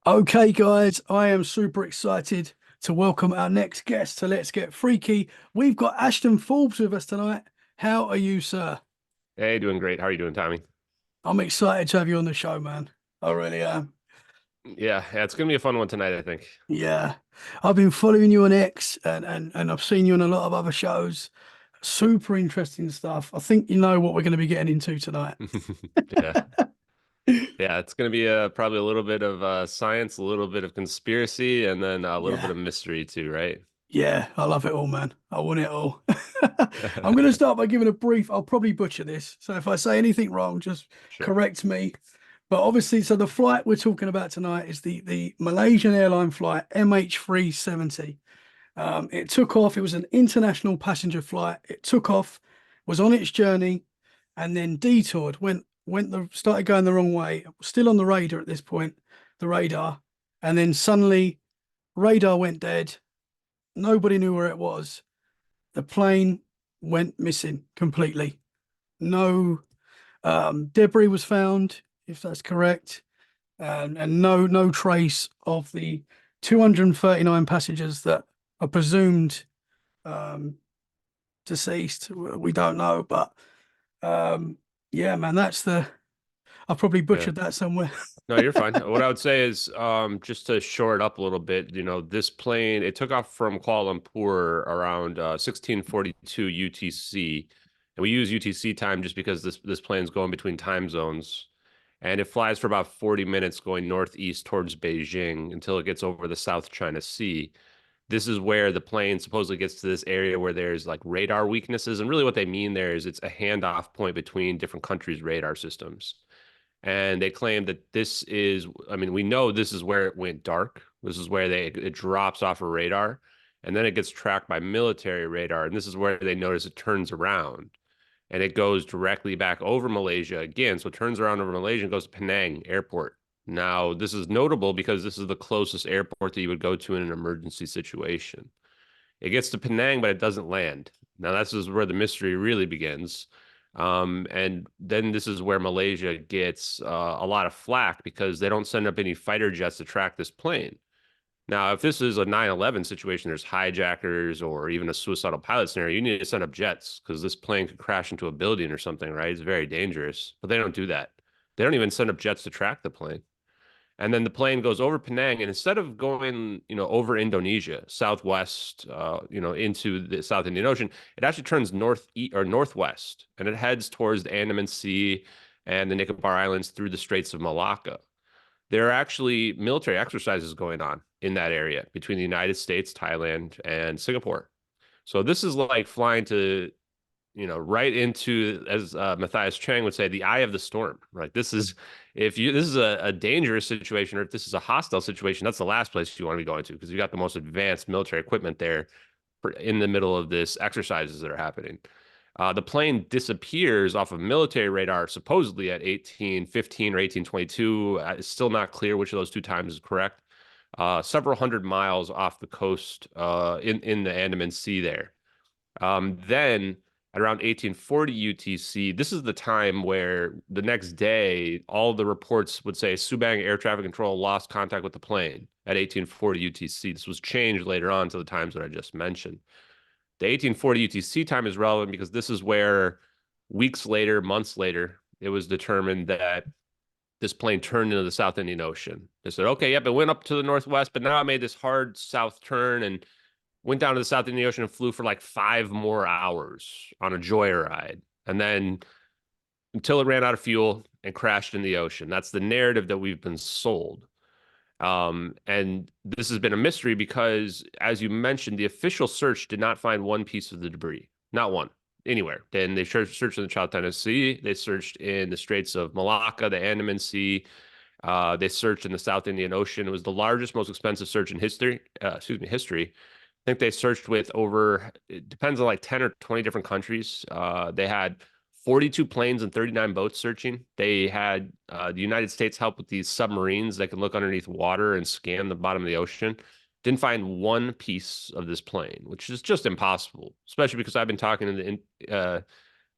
Okay, guys, I am super excited to welcome our next guest to Let's Get Freaky. We've got Ashton Forbes with us tonight. How are you, sir? Hey, doing great. How are you doing, Tommy? I'm excited to have you on the show, man. I really am. Yeah, it's gonna be a fun one tonight, I think. Yeah. I've been following you on X and I've seen you on a lot of other shows. Super interesting stuff. I think you know what we're going to be getting into tonight. Yeah, yeah, it's gonna be probably a little bit of science, a little bit of conspiracy, and then a little bit Yeah. of mystery too, right? Yeah, I love it all, man. I want it all. I'm going to start by giving a brief. I'll probably butcher this. So if I say anything wrong, just Sure. correct me. But obviously, so the flight we're talking about tonight is the Malaysian Airline Flight MH370. It took off. It was an international passenger flight. It took off, was on its journey, and then detoured. Started going the wrong way. Still on the radar at this point, the radar, and then suddenly radar went dead. Nobody knew where it was. The plane went missing completely. No debris was found, if that's correct, and no trace of the 239 passengers that are presumed um, deceased. We don't know, but yeah, man, that's the. I probably Yeah. butchered that somewhere. No, you're fine. What I would say is, just to shore it up a little bit, this plane, it took off from Kuala Lumpur around 1642 UTC, and we use UTC time just because this plane's going between time zones, and it flies for about 40 minutes going northeast towards Beijing until it gets over the South China Sea. This is where the plane supposedly gets to this area where there's like radar weaknesses, and really what they mean there is it's a handoff point between different countries' radar systems. And they claim that this is, I mean, we know this is where it went dark. This is where it drops off a radar, and then it gets tracked by military radar. And this is where they notice it turns around and it goes directly back over Malaysia again. So it turns around over Malaysia and goes to Penang Airport. Now, this is notable because this is the closest airport that you would go to in an emergency situation. It gets to Penang, but it doesn't land. Now, this is where the mystery really begins. And then this is where Malaysia gets a lot of flack because they don't send up any fighter jets to track this plane. Now, if this is a 9/11 situation, there's hijackers or even a suicidal pilot scenario, you need to send up jets because this plane could crash into a building or something, right? It's very dangerous, but they don't do that. They don't even send up jets to track the plane. And then the plane goes over Penang, and instead of going, over Indonesia, southwest, into the South Indian Ocean, it actually turns northeast or northwest, and it heads towards the Andaman Sea and the Nicobar Islands through the Straits of Malacca. There are actually military exercises going on in that area between the United States, Thailand, and Singapore. So this is like flying to, right into, as Matthias Chang would say, the eye of the storm. Right. This is a dangerous situation, or if this is a hostile situation, that's the last place you want to be going to because you got the most advanced military equipment there in the middle of this exercises that are happening. The plane disappears off of military radar, supposedly at 1815 or 1822. It's still not clear which of those two times is correct. Several hundred miles off the coast in the Andaman Sea there. Then at around 1840 UTC, this is the time where the next day, all the reports would say Subang Air Traffic Control lost contact with the plane at 1840 UTC. This was changed later on to the times that I just mentioned. The 1840 UTC time is relevant because this is where weeks later, months later, it was determined that this plane turned into the South Indian Ocean. They said, okay, yep, it went up to the northwest, but now it made this hard south turn and went down to the South Indian Ocean and flew for like 5 more hours on a joyride. And then until it ran out of fuel and crashed in the ocean. That's the narrative that we've been sold. And this has been a mystery because, as you mentioned, the official search did not find one piece of the debris, not one, anywhere. Then they searched in the South China Sea. They searched in the Straits of Malacca, the Andaman Sea. They searched in the South Indian Ocean. It was the largest, most expensive search in history. History. I think they searched with over, it depends on like 10 or 20 different countries. They had 42 planes and 39 boats searching. They had the United States help with these submarines that can look underneath water and scan the bottom of the ocean. Didn't find one piece of this plane, which is just impossible, especially because I've been talking to the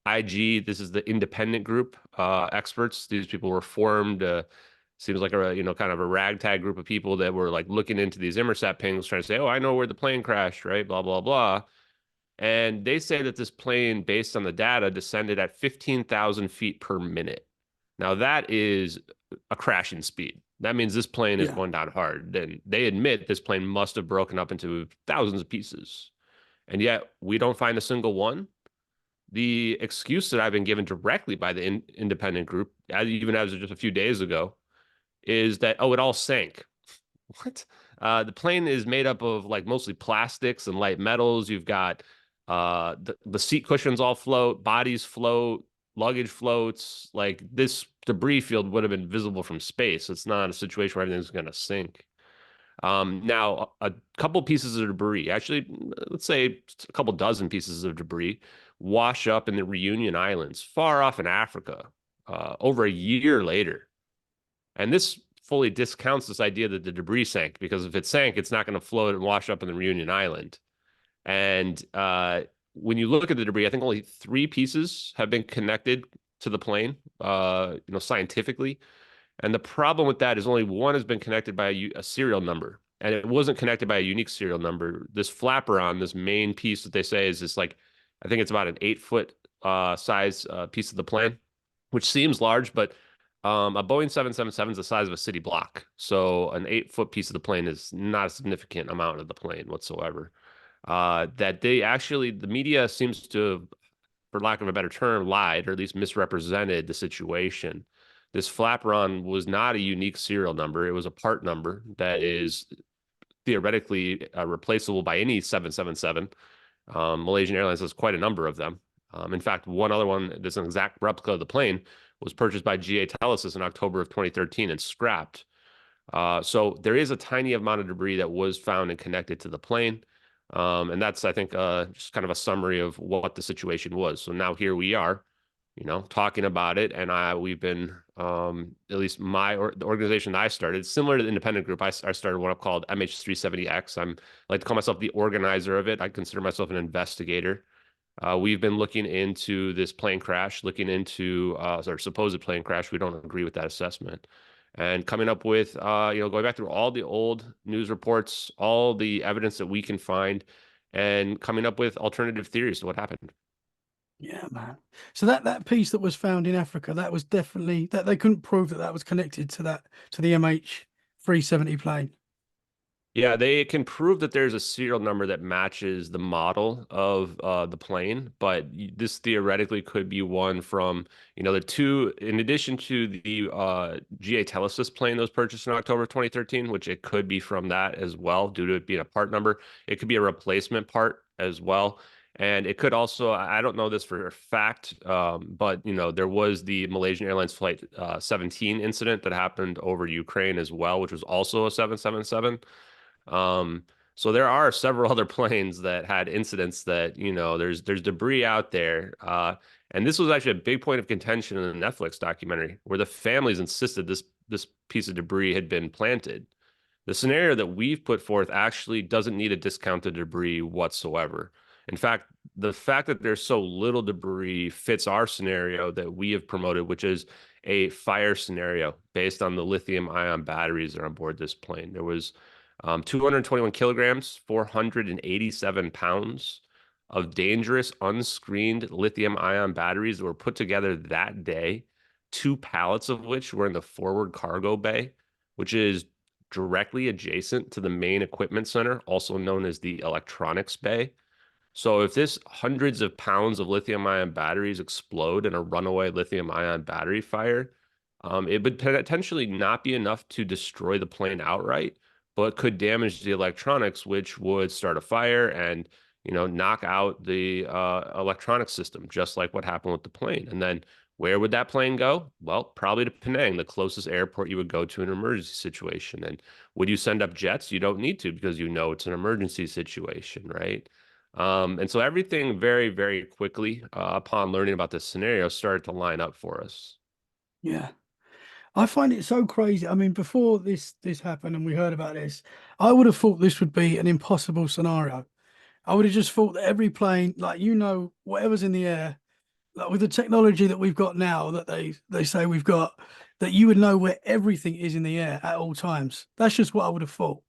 IG. This is the independent group experts. These people were formed Seems like a, kind of a ragtag group of people that were like looking into these Inmarsat pings, trying to say, oh, I know where the plane crashed, right? Blah, blah, blah. And they say that this plane, based on the data, descended at 15,000 feet per minute. Now, that is a crashing speed. That means this plane is Yeah. going down hard. Then they admit this plane must have broken up into thousands of pieces. And yet we don't find a single one. The excuse that I've been given directly by the independent group, even as of just a few days ago, is that, oh, it all sank. What? The plane is made up of like mostly plastics and light metals. You've got the seat cushions all float, bodies float, luggage floats. Like this debris field would have been visible from space. It's not a situation where everything's going to sink. Now, a couple pieces of debris, actually, let's say a couple dozen pieces of debris, wash up in the Reunion Islands, far off in Africa, over a year later. And this fully discounts this idea that the debris sank, because if it sank, it's not going to float and wash up in the Reunion Island. And when you look at the debris, I think only 3 pieces have been connected to the plane, scientifically. And the problem with that is only one has been connected by a serial number, and it wasn't connected by a unique serial number. This flaperon, this main piece that they say is this, like, I think it's about an 8-foot size piece of the plane, which seems large, but a Boeing 777 is the size of a city block. So an 8-foot piece of the plane is not a significant amount of the plane whatsoever. That the media seems to, for lack of a better term, lied, or at least misrepresented the situation. This flaperon was not a unique serial number. It was a part number that is theoretically replaceable by any 777. Malaysian Airlines has quite a number of them. In fact, one other one that's an exact replica of the plane was purchased by GA Telesis in October of 2013 and scrapped. So there is a tiny amount of debris that was found and connected to the plane. And that's, I think, just kind of a summary of what the situation was. So now here we are, talking about it. And we've been, at least the organization I started, similar to the independent group, I started one up called MH370X. I like to call myself the organizer of it. I consider myself an investigator. We've been looking into this plane crash, looking into our supposed plane crash. We don't agree with that assessment. And coming up with, going back through all the old news reports, all the evidence that we can find, and coming up with alternative theories to what happened. Yeah, man. So that piece that was found in Africa, that was definitely, that they couldn't prove that was connected to the MH370 plane. Yeah, they can prove that there's a serial number that matches the model of the plane, but this theoretically could be one from, the two, in addition to the GA Telesis plane that was purchased in October 2013, which it could be from that as well, due to it being a part number. It could be a replacement part as well. And it could also, I don't know this for a fact, but, there was the Malaysian Airlines Flight 17 incident that happened over Ukraine as well, which was also a 777. So there are several other planes that had incidents that, there's debris out there. And this was actually a big point of contention in the Netflix documentary, where the families insisted this piece of debris had been planted. The scenario that we've put forth actually doesn't need a discounted debris whatsoever. In fact, the fact that there's so little debris fits our scenario that we have promoted, which is a fire scenario based on the lithium ion batteries that are on board this plane. There was 221 kilograms, 487 pounds of dangerous unscreened lithium ion batteries that were put together that day, 2 pallets of which were in the forward cargo bay, which is directly adjacent to the main equipment center, also known as the electronics bay. So if this hundreds of pounds of lithium ion batteries explode in a runaway lithium ion battery fire, it would potentially not be enough to destroy the plane outright, but could damage the electronics, which would start a fire and, knock out the electronic system, just like what happened with the plane. And then where would that plane go? Well, probably to Penang, the closest airport you would go to in an emergency situation. And would you send up jets? You don't need to, because it's an emergency situation, right? And so everything very, very quickly, upon learning about this scenario, started to line up for us. Yeah. I find it so crazy. I mean, before this happened and we heard about this, I would have thought this would be an impossible scenario. I would have just thought that every plane, like, whatever's in the air, like with the technology that we've got now, that they say we've got, that you would know where everything is in the air at all times. That's just what I would have thought.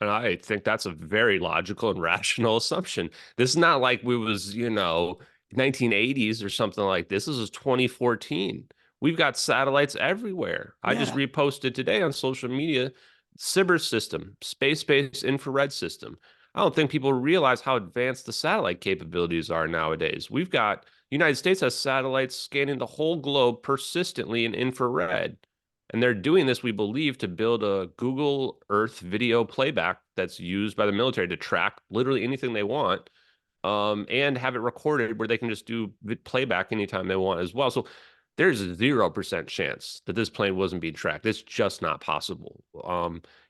And I think that's a very logical and rational assumption. This is not like we was, 1980s or something like this. This is 2014. We've got satellites everywhere. I just Yeah, reposted today on social media, SIBR system, space-based infrared system. I don't think people realize how advanced the satellite capabilities are nowadays. United States has satellites scanning the whole globe persistently in infrared. And they're doing this, we believe, to build a Google Earth video playback that's used by the military to track literally anything they want, and have it recorded where they can just do playback anytime they want as well. So there's a 0% chance that this plane wasn't being tracked. It's just not possible.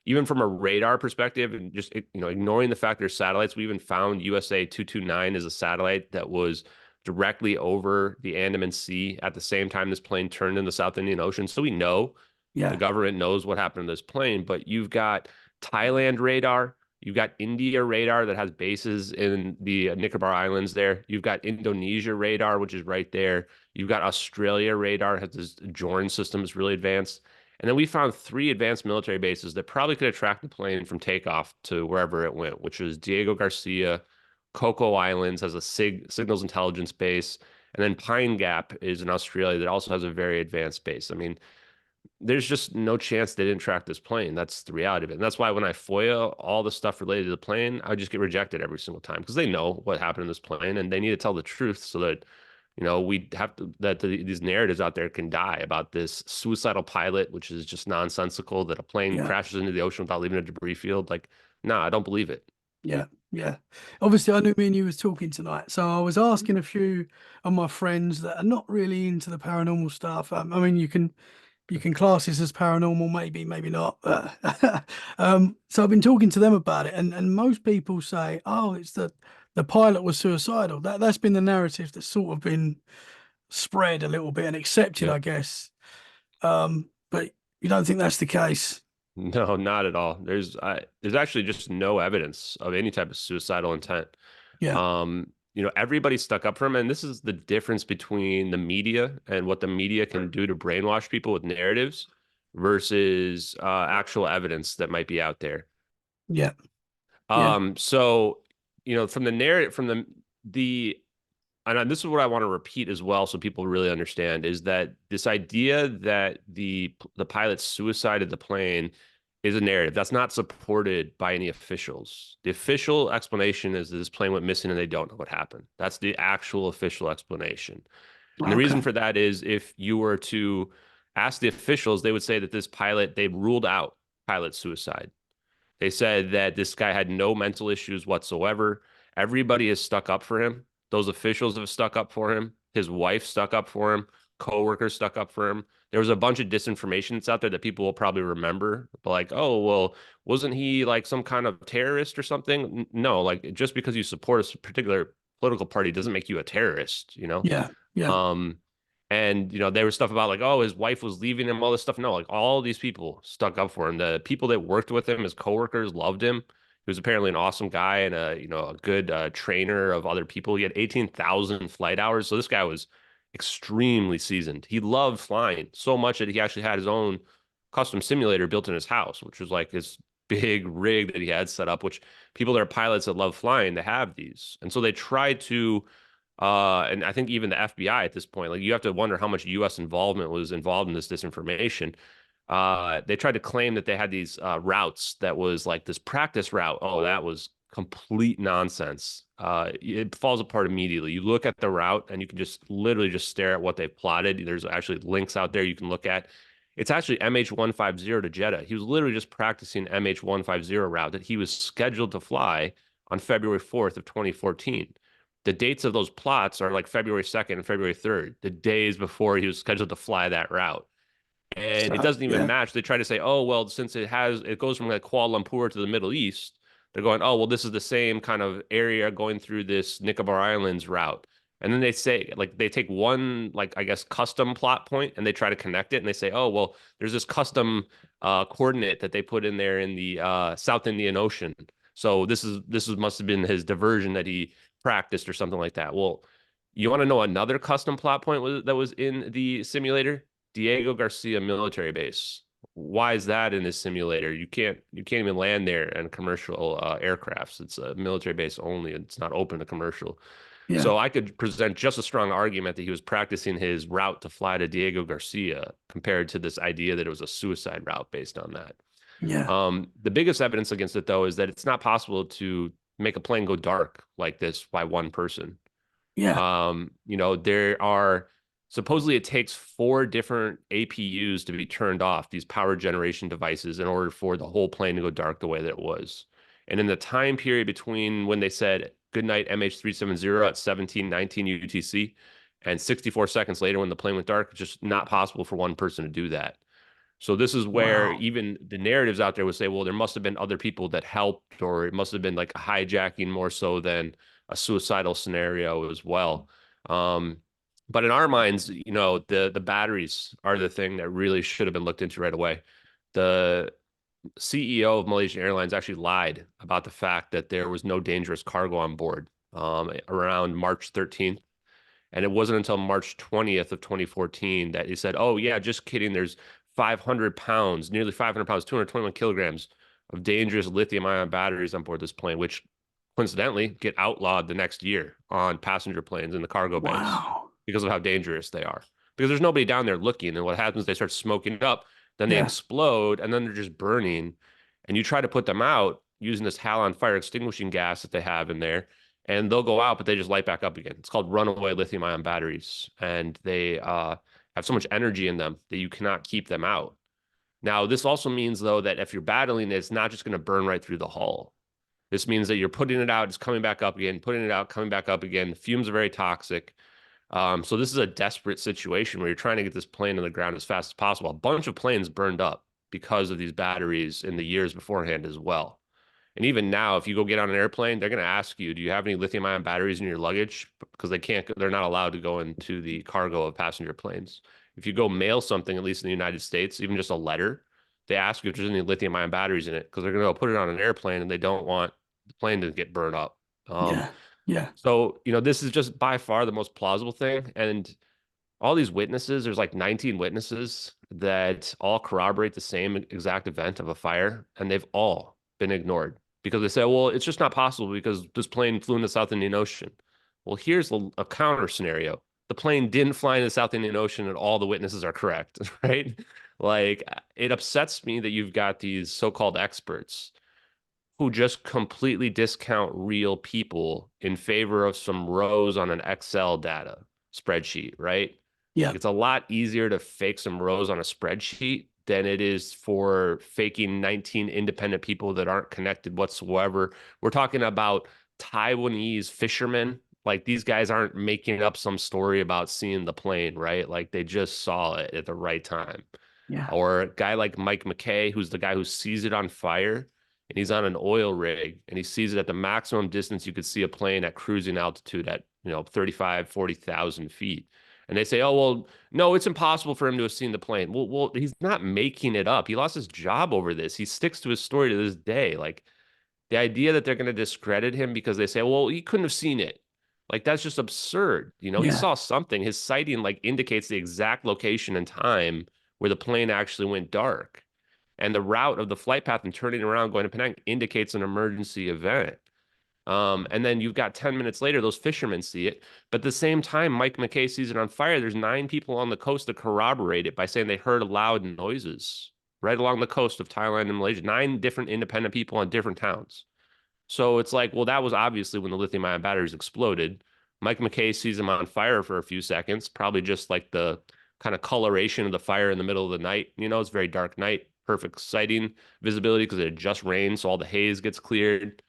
Even from a radar perspective, and just ignoring the fact there's satellites, we even found USA 229 as a satellite that was directly over the Andaman Sea at the same time this plane turned in the South Indian Ocean. So we know the yeah, government knows what happened to this plane, but you've got Thailand radar, you've got India radar that has bases in the Nicobar Islands there. You've got Indonesia radar, which is right there. You've got Australia radar, has this Joran system is really advanced. And then we found 3 advanced military bases that probably could have tracked the plane from takeoff to wherever it went, which was Diego Garcia, Coco Islands has a signals intelligence base, and then Pine Gap is in Australia that also has a very advanced base. I mean, there's just no chance they didn't track this plane. That's the reality of it. And that's why when I FOIA all the stuff related to the plane, I just get rejected every single time because they know what happened in this plane and they need to tell the truth so that, we have to, these narratives out there can die about this suicidal pilot, which is just nonsensical, that a plane yeah, crashes into the ocean without leaving a debris field. Like, nah, I don't believe it. yeah, yeah. Obviously, I knew me and you was talking tonight, so I was asking a few of my friends that are not really into the paranormal stuff. I mean, you can class this as paranormal, maybe, maybe not. So I've been talking to them about it, and most people say, "Oh, it's the pilot was suicidal." That's been the narrative that's sort of been spread a little bit and accepted, Yeah. I guess. But you don't think that's the case? No, not at all. There's actually just no evidence of any type of suicidal intent. Yeah, Everybody stuck up for him, and this is the difference between the media and what the media can do to brainwash people with narratives versus actual evidence that might be out there. yeah, yeah, So, from the narrative, from the and this is what I want to repeat as well, so people really understand, is that this idea that the pilot suicided the plane is a narrative that's not supported by any officials. The official explanation is that this plane went missing and they don't know what happened. That's the actual official explanation. And the reason okay, for that is if you were to ask the officials, they would say that they ruled out pilot suicide. They said that this guy had no mental issues whatsoever. Everybody has stuck up for him. Those officials have stuck up for him. His wife stuck up for him. Coworkers stuck up for him. There was a bunch of disinformation that's out there that people will probably remember. But like, oh, well, wasn't he like some kind of terrorist or something? No, like just because you support a particular political party doesn't make you a terrorist, you know? yeah, yeah, Um, and there was stuff about like, oh, his wife was leaving him, all this stuff. No, like all these people stuck up for him. The people that worked with him, his coworkers, loved him. He was apparently an awesome guy and a good trainer of other people. He had 18,000 flight hours, so this guy was extremely seasoned. He loved flying so much that he actually had his own custom simulator built in his house, which was like this big rig that he had set up. Which people that are pilots that love flying, they have these, and so they try to and I think even the FBI at this point, like you have to wonder how much U.S. involvement was involved in this disinformation. They tried to claim that they had these routes that was like this practice route. Oh, that was complete nonsense. It falls apart immediately. You look at the route and you can just literally just stare at what they've plotted. There's actually links out there you can look at. It's actually MH150 to Jeddah. He was literally just practicing MH150 route that he was scheduled to fly on February 4th of 2014. The dates of those plots are like February 2nd and February 3rd, the days before he was scheduled to fly that route. And it so doesn't even yeah, match. They try to say, oh, well, since it goes from like Kuala Lumpur to the Middle East, they're going, oh, well, this is the same kind of area going through this Nicobar Islands route. And then they say, like, they take one, like, I guess, custom plot point and they try to connect it. And they say, oh, well, there's this custom coordinate that they put in there in the South Indian Ocean. So must have been his diversion that he practiced or something like that. Well, you want to know another custom plot point that was in the simulator? Diego Garcia military base. Why is that in this simulator? You can't even land there in commercial aircrafts. It's a military base only. It's not open to commercial. Yeah. So I could present just a strong argument that he was practicing his route to fly to Diego Garcia compared to this idea that it was a suicide route based on that. Yeah. The biggest evidence against it, though, is that it's not possible to make a plane go dark like this by one person. Yeah. There are supposedly it takes 4 different APUs to be turned off, these power generation devices, in order for the whole plane to go dark the way that it was. And in the time period between when they said goodnight MH370 at 17:19 UTC and 64 seconds later when the plane went dark, it's just not possible for one person to do that. So this is where Wow. even the narratives out there would say, well, there must have been other people that helped, or it must have been like a hijacking more so than a suicidal scenario as well. But in our minds, the batteries are the thing that really should have been looked into right away. The CEO of Malaysia Airlines actually lied about the fact that there was no dangerous cargo on board around March 13th. And it wasn't until March 20th of 2014 that he said, oh, yeah, just kidding. There's 500 pounds, nearly 500 pounds, 221 kilograms of dangerous lithium ion batteries on board this plane, which coincidentally get outlawed the next year on passenger planes in the cargo bays Wow. because of how dangerous they are. Because there's nobody down there looking. And what happens, they start smoking up, then they Yeah. explode, and then they're just burning. And you try to put them out using this halon fire extinguishing gas that they have in there, and they'll go out, but they just light back up again. It's called runaway lithium ion batteries. And they have so much energy in them that you cannot keep them out. Now, this also means, though, that if you're battling it, it's not just going to burn right through the hull. This means that you're putting it out, it's coming back up again, putting it out, coming back up again. The fumes are very toxic. So this is a desperate situation where you're trying to get this plane on the ground as fast as possible. A bunch of planes burned up because of these batteries in the years beforehand as well. And even now, if you go get on an airplane, they're going to ask you, do you have any lithium ion batteries in your luggage? Because they're not allowed to go into the cargo of passenger planes. If you go mail something, at least in the United States, even just a letter, they ask you if there's any lithium ion batteries in it because they're going to go put it on an airplane and they don't want the plane to get burned up. Yeah. Yeah. So, this is just by far the most plausible thing. And all these witnesses, there's like 19 witnesses that all corroborate the same exact event of a fire, and they've all been ignored because they say, well, it's just not possible because this plane flew in the South Indian Ocean. Well, here's a counter scenario. The plane didn't fly in the South Indian Ocean and all the witnesses are correct, right? Like, it upsets me that you've got these so-called experts who just completely discount real people in favor of some rows on an Excel data spreadsheet, right? Yeah. Like, it's a lot easier to fake some rows on a spreadsheet than it is for faking 19 independent people that aren't connected whatsoever. We're talking about Taiwanese fishermen. Like, these guys aren't making up some story about seeing the plane, right? Like, they just saw it at the right time. Yeah. Or a guy like Mike McKay, who's the guy who sees it on fire, and he's on an oil rig, and he sees it at the maximum distance you could see a plane at cruising altitude at, 35, 40,000 feet. And they say, oh, well, no, it's impossible for him to have seen the plane. Well, he's not making it up. He lost his job over this. He sticks to his story to this day. Like, the idea that they're going to discredit him because they say, well, he couldn't have seen it. Like, that's just absurd. He Yeah. saw something. His sighting like indicates the exact location and time where the plane actually went dark. And the route of the flight path and turning around going to Penang indicates an emergency event. And then you've got 10 minutes later, those fishermen see it. But at the same time, Mike McKay sees it on fire. There's 9 people on the coast that corroborate it by saying they heard loud noises right along the coast of Thailand and Malaysia. 9 different independent people in different towns. So it's like, well, that was obviously when the lithium ion batteries exploded. Mike McKay sees them on fire for a few seconds, probably just like the kind of coloration of the fire in the middle of the night. It's a very dark night, perfect sighting visibility because it had just rained, so all the haze gets cleared.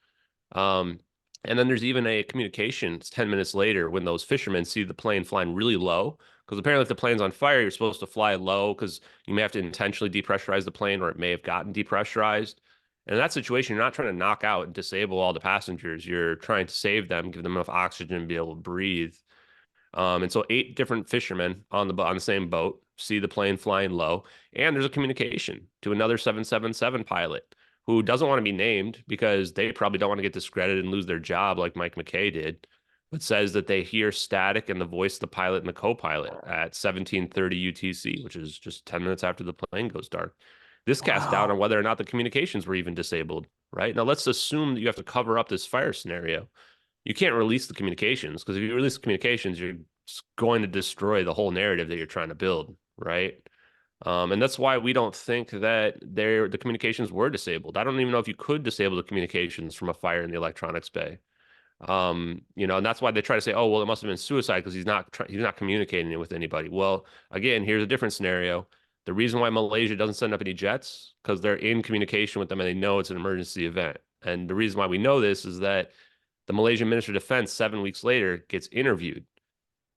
And then there's even a communication 10 minutes later when those fishermen see the plane flying really low. Because apparently if the plane's on fire, you're supposed to fly low because you may have to intentionally depressurize the plane or it may have gotten depressurized. And in that situation, you're not trying to knock out and disable all the passengers. You're trying to save them, give them enough oxygen to be able to breathe. And so 8 different fishermen on the same boat see the plane flying low. And there's a communication to another 777 pilot who doesn't want to be named because they probably don't want to get discredited and lose their job like Mike McKay did. It says that they hear static in the voice of the pilot and the co-pilot at 17:30 UTC, which is just 10 minutes after the plane goes dark. This casts doubt on Wow. whether or not the communications were even disabled, right? Now, let's assume that you have to cover up this fire scenario. You can't release the communications, because if you release the communications, you're going to destroy the whole narrative that you're trying to build, right? And that's why we don't think that the communications were disabled. I don't even know if you could disable the communications from a fire in the electronics bay. And that's why they try to say, oh, well, it must have been suicide because he's not communicating with anybody. Well, again, here's a different scenario. The reason why Malaysia doesn't send up any jets, because they're in communication with them and they know it's an emergency event. And the reason why we know this is that the Malaysian Minister of Defense 7 weeks later gets interviewed.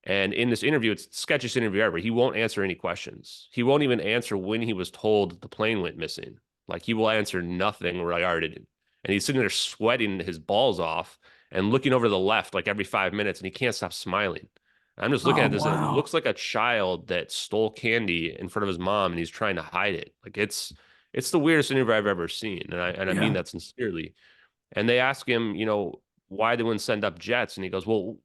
And in this interview, it's the sketchiest interview ever. He won't answer any questions. He won't even answer when he was told the plane went missing. Like, he will answer nothing regarded. And he's sitting there sweating his balls off and looking over to the left like every 5 minutes, and he can't stop smiling. I'm just looking Oh, at this, and it wow. looks like a child that stole candy in front of his mom, and he's trying to hide it. Like, it's the weirdest interview I've ever seen, and I mean Yeah. that sincerely. And they ask him, why they wouldn't send up jets, and he goes, well,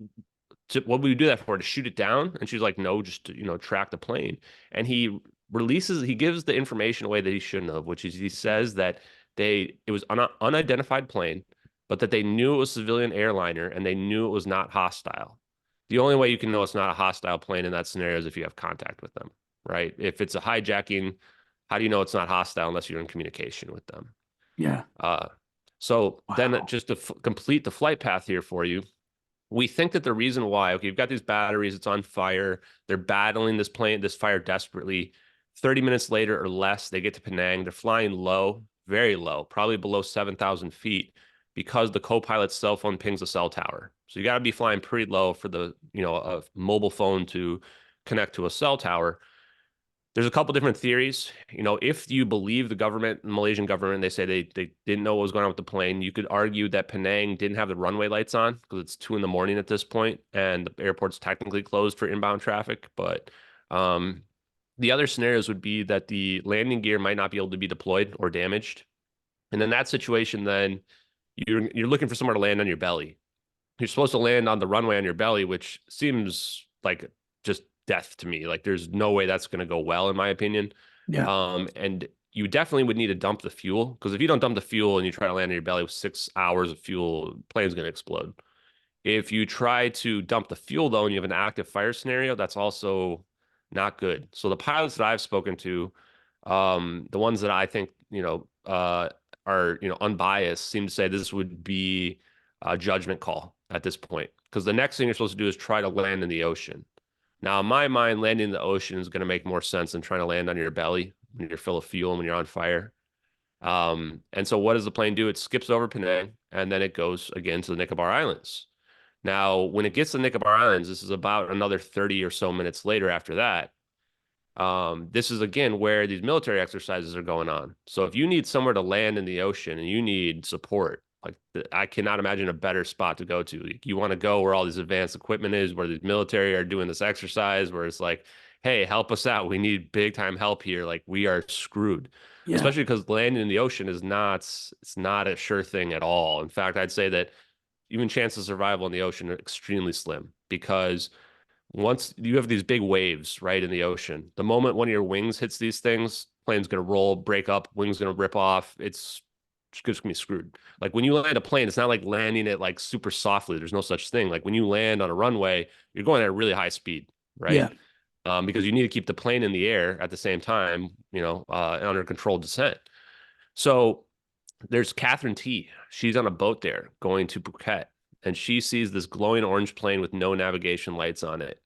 what would we do that for? To shoot it down? And she's like, no, just to, track the plane. And he gives the information away that he shouldn't have, which is he says that it was an unidentified plane, but that they knew it was a civilian airliner and they knew it was not hostile. The only way you can know it's not a hostile plane in that scenario is if you have contact with them, right? If it's a hijacking, how do you know it's not hostile unless you're in communication with them? Yeah. Uh, so then Wow. just to complete the flight path here for you, we think that the reason why, okay, you've got these batteries, it's on fire, they're battling this fire desperately. 30 minutes later or less, they get to Penang. They're flying low, very low, probably below 7,000 feet, because the co-pilot's cell phone pings a cell tower. So you got to be flying pretty low for a mobile phone to connect to a cell tower. There's a couple different theories. If you believe the government, the Malaysian government, they say they didn't know what was going on with the plane. You could argue that Penang didn't have the runway lights on because it's 2 in the morning at this point, and the airport's technically closed for inbound traffic. But the other scenarios would be that the landing gear might not be able to be deployed or damaged. And in that situation, then you're looking for somewhere to land on your belly. You're supposed to land on the runway on your belly, which seems like just death to me. Like, there's no way that's going to go well, in my opinion. Yeah. And you definitely would need to dump the fuel, because if you don't dump the fuel and you try to land on your belly with 6 hours of fuel, the plane's going to explode. If you try to dump the fuel, though, and you have an active fire scenario, that's also not good. So the pilots that I've spoken to, the ones that I think, are, unbiased, seem to say this would be a judgment call at this point. Because the next thing you're supposed to do is try to land in the ocean. Now, in my mind, landing in the ocean is going to make more sense than trying to land on your belly when you're full of fuel and when you're on fire. And so what does the plane do? It skips over Penang, and then it goes again to the Nicobar Islands. Now, when it gets to Nicobar Islands, this is about another 30 or so minutes later after that. This is again where these military exercises are going on. So if you need somewhere to land in the ocean and you need support, like, I cannot imagine a better spot to go to. Like, you want to go where all this advanced equipment is, where the military are doing this exercise, where it's like, hey, help us out. We need big time help here. Like, we are screwed. Yeah. Especially because landing in the ocean it's not a sure thing at all. In fact, I'd say that even chances of survival in the ocean are extremely slim, because once you have these big waves right in the ocean, the moment one of your wings hits these things, plane's going to roll, break up, wings going to rip off. It's just going to be screwed. Like, when you land a plane, it's not like landing it like super softly. There's no such thing. Like, when you land on a runway, you're going at a really high speed, Yeah. right? Because you need to keep the plane in the air at the same time, under controlled descent. So there's Catherine T. She's on a boat there going to Phuket, and she sees this glowing orange plane with no navigation lights on it.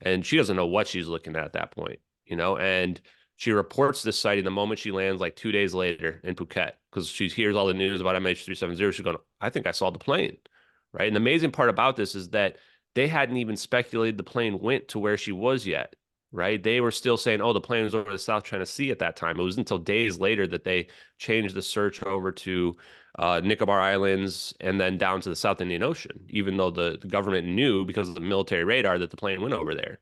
And she doesn't know what she's looking at that point, and she reports this sighting the moment she lands, like 2 days later in Phuket, because she hears all the news about MH370. She's going, I think I saw the plane, right? And the amazing part about this is that they hadn't even speculated the plane went to where she was yet, right? They were still saying, oh, the plane was over the South China Sea at that time. It was until days later that they changed the search over to Nicobar Islands and then down to the South Indian Ocean, even though the government knew because of the military radar that the plane went over there.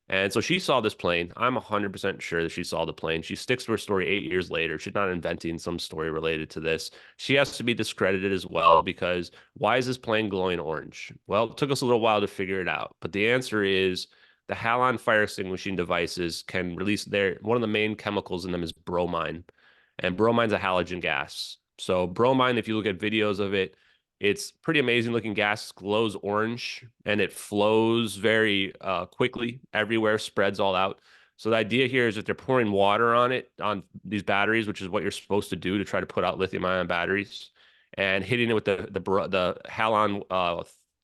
And so she saw this plane. I'm 100% sure that she saw the plane. She sticks to her story 8 years later. She's not inventing some story related to this. She has to be discredited as well because why is this plane glowing orange? Well, it took us a little while to figure it out. But the answer is the halon fire extinguishing devices can release one of the main chemicals in them is bromine. And bromine's a halogen gas. So bromine, if you look at videos of it, it's pretty amazing looking gas, glows orange, and it flows very quickly everywhere, spreads all out. So the idea here is that they're pouring water on it, on these batteries, which is what you're supposed to do to try to put out lithium-ion batteries, and hitting it with the halon,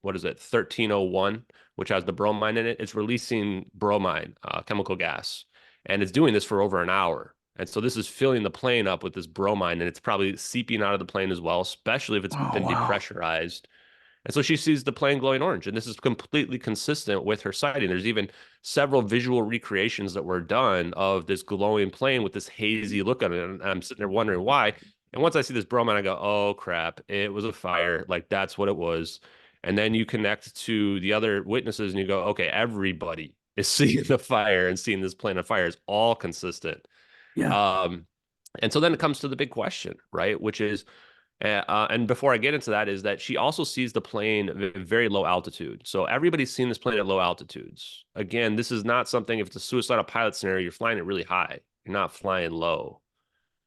what is it, 1301, which has the bromine in it. It's releasing bromine, chemical gas, and it's doing this for over an hour. And so this is filling the plane up with this bromine, and it's probably seeping out of the plane as well, especially if it's Oh, been wow. depressurized. And so she sees the plane glowing orange, and this is completely consistent with her sighting. There's even several visual recreations that were done of this glowing plane with this hazy look on it. And I'm sitting there wondering why. And once I see this bromine, I go, oh crap, it was a fire. Like that's what it was. And then you connect to the other witnesses and you go, okay, everybody is seeing the fire and seeing this plane on fire is all consistent. Yeah. Um, and so then it comes to the big question, right? Which is, and before I get into that, is that she also sees the plane at very low altitude. So everybody's seen this plane at low altitudes. Again, this is not something, if it's a suicidal pilot scenario, you're flying it really high. You're not flying low.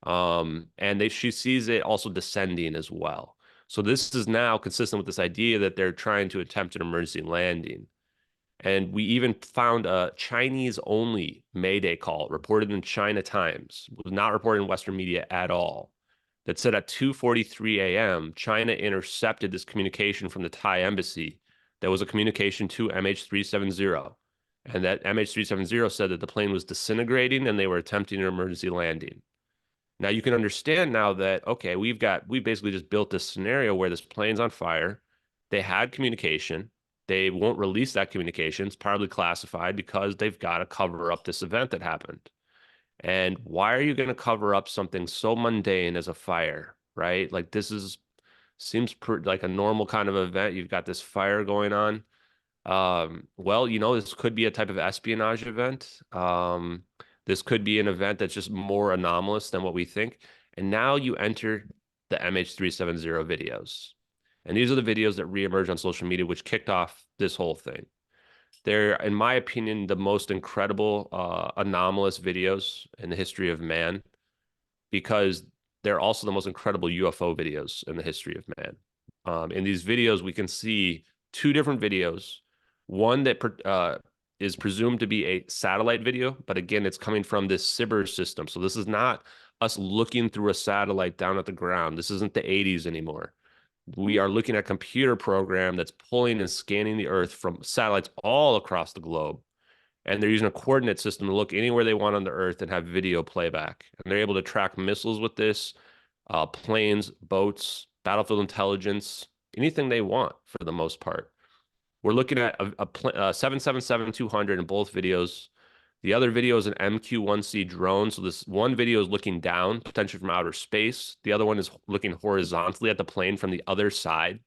And she sees it also descending as well. So this is now consistent with this idea that they're trying to attempt an emergency landing. And we even found a Chinese only Mayday call reported in China Times, was not reported in Western media at all, that said at 2:43 a.m., China intercepted this communication from the Thai embassy. That was a communication to MH370. And that MH370 said that the plane was disintegrating and they were attempting an emergency landing. Now you can understand now that, okay, we basically just built this scenario where this plane's on fire. They had communication. They won't release that communication. It's probably classified because they've got to cover up this event that happened. And why are you going to cover up something so mundane as a fire, right? Like seems like a normal kind of event. You've got this fire going on. Well, this could be a type of espionage event. This could be an event that's just more anomalous than what we think. And now you enter the MH370 videos. And these are the videos that reemerged on social media, which kicked off this whole thing. They're, in my opinion, the most incredible, anomalous videos in the history of man because they're also the most incredible UFO videos in the history of man. In these videos, we can see two different videos. One that is presumed to be a satellite video, but again, it's coming from this SIBR system. So this is not us looking through a satellite down at the ground. This isn't the 80s anymore. We are looking at a computer program that's pulling and scanning the Earth from satellites all across the globe. And they're using a coordinate system to look anywhere they want on the Earth and have video playback. And they're able to track missiles with this, planes, boats, battlefield intelligence, anything they want for the most part. We're looking at a 777-200 in both videos. The other video is an MQ-1C drone. So this one video is looking down, potentially from outer space. The other one is looking horizontally at the plane from the other side.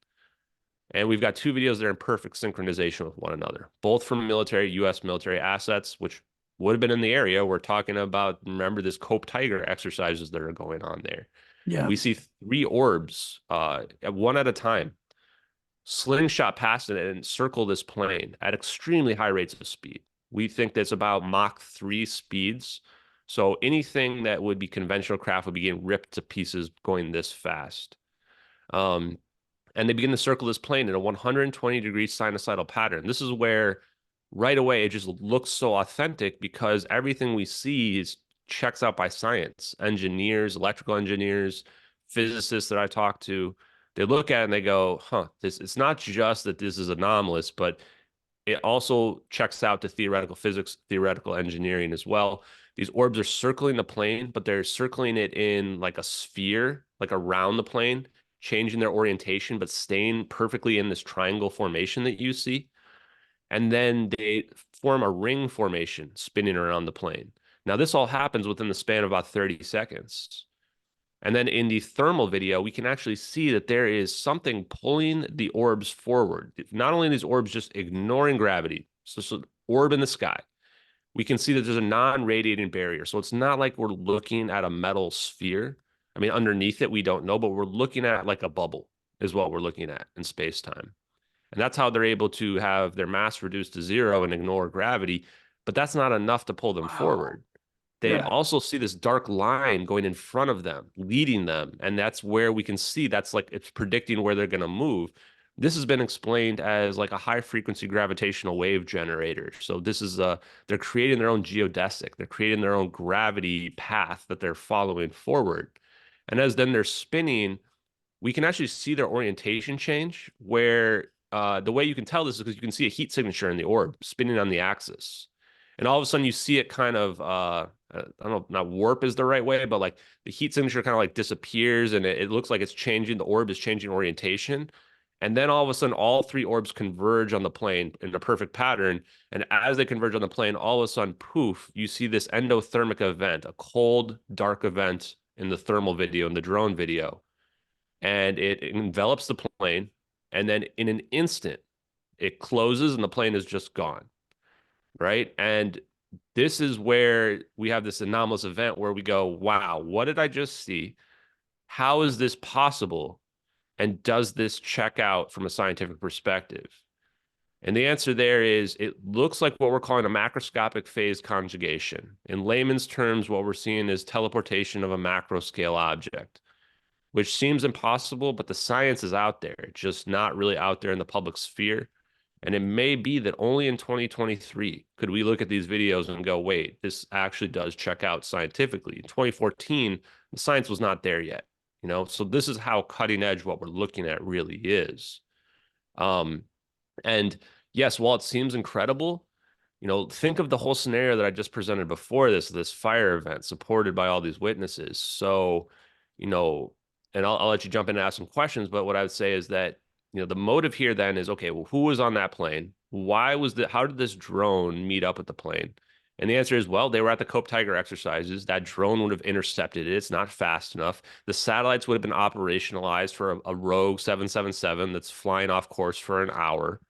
And we've got two videos that are in perfect synchronization with one another, both from U.S. military assets, which would have been in the area. We're talking about, remember, this Cope Tiger exercises that are going on there. Yeah. We see three orbs, one at a time, slingshot past it and circle this plane at extremely high rates of speed. We think that's about Mach 3 speeds. So anything that would be conventional craft would be getting ripped to pieces going this fast. And they begin to circle this plane in a 120-degree sinusoidal pattern. This is where right away it just looks so authentic because everything we see checks out by science. Engineers, electrical engineers, physicists that I talk to, they look at it and they go, it's not just that this is anomalous, but it also checks out to theoretical physics, theoretical engineering as well. These orbs are circling the plane, but they're circling it in like a sphere, like around the plane, changing their orientation, but staying perfectly in this triangle formation that you see. And then they form a ring formation spinning around the plane. Now, this all happens within the span of about 30 seconds. And then in the thermal video, we can actually see that there is something pulling the orbs forward. Not only are these orbs just ignoring gravity, so orb in the sky, we can see that there's a non-radiating barrier. So it's not like we're looking at a metal sphere. I mean, underneath it, we don't know, but we're looking at like a bubble is what we're looking at in space-time. And that's how they're able to have their mass reduced to zero and ignore gravity. But that's not enough to pull them Wow. forward. They Yeah. also see this dark line going in front of them, leading them. And that's where we can see that's like it's predicting where they're going to move. This has been explained as like a high frequency gravitational wave generator. So this is they're creating their own geodesic. They're creating their own gravity path that they're following forward. And as then they're spinning, we can actually see their orientation change where the way you can tell this is because you can see a heat signature in the orb spinning on the axis. And all of a sudden you see it kind of, I don't know, not warp is the right way, but like the heat signature kind of like disappears and it looks like it's changing. The orb is changing orientation. And then all of a sudden, all three orbs converge on the plane in a perfect pattern. And as they converge on the plane, all of a sudden, poof, you see this endothermic event, a cold, dark event in the thermal video, in the drone video. And it envelops the plane. And then in an instant, it closes and the plane is just gone. Right. And this is where we have this anomalous event where we go, wow, what did I just see? How is this possible? And does this check out from a scientific perspective? And the answer there is it looks like what we're calling a macroscopic phase conjugation. In layman's terms, what we're seeing is teleportation of a macro scale object, which seems impossible, but the science is out there, just not really out there in the public sphere. And it may be that only in 2023 could we look at these videos and go, wait, this actually does check out scientifically. In 2014, the science was not there yet. So this is how cutting edge what we're looking at really is. And yes, while it seems incredible, think of the whole scenario that I just presented before this fire event supported by all these witnesses. So, and I'll let you jump in and ask some questions, but what I would say is that, the motive here then is, okay, well, who was on that plane? How did this drone meet up with the plane? And the answer is, well, they were at the Cope Tiger exercises. That drone would have intercepted it. It's not fast enough. The satellites would have been operationalized for a rogue 777 that's flying off course for an hour.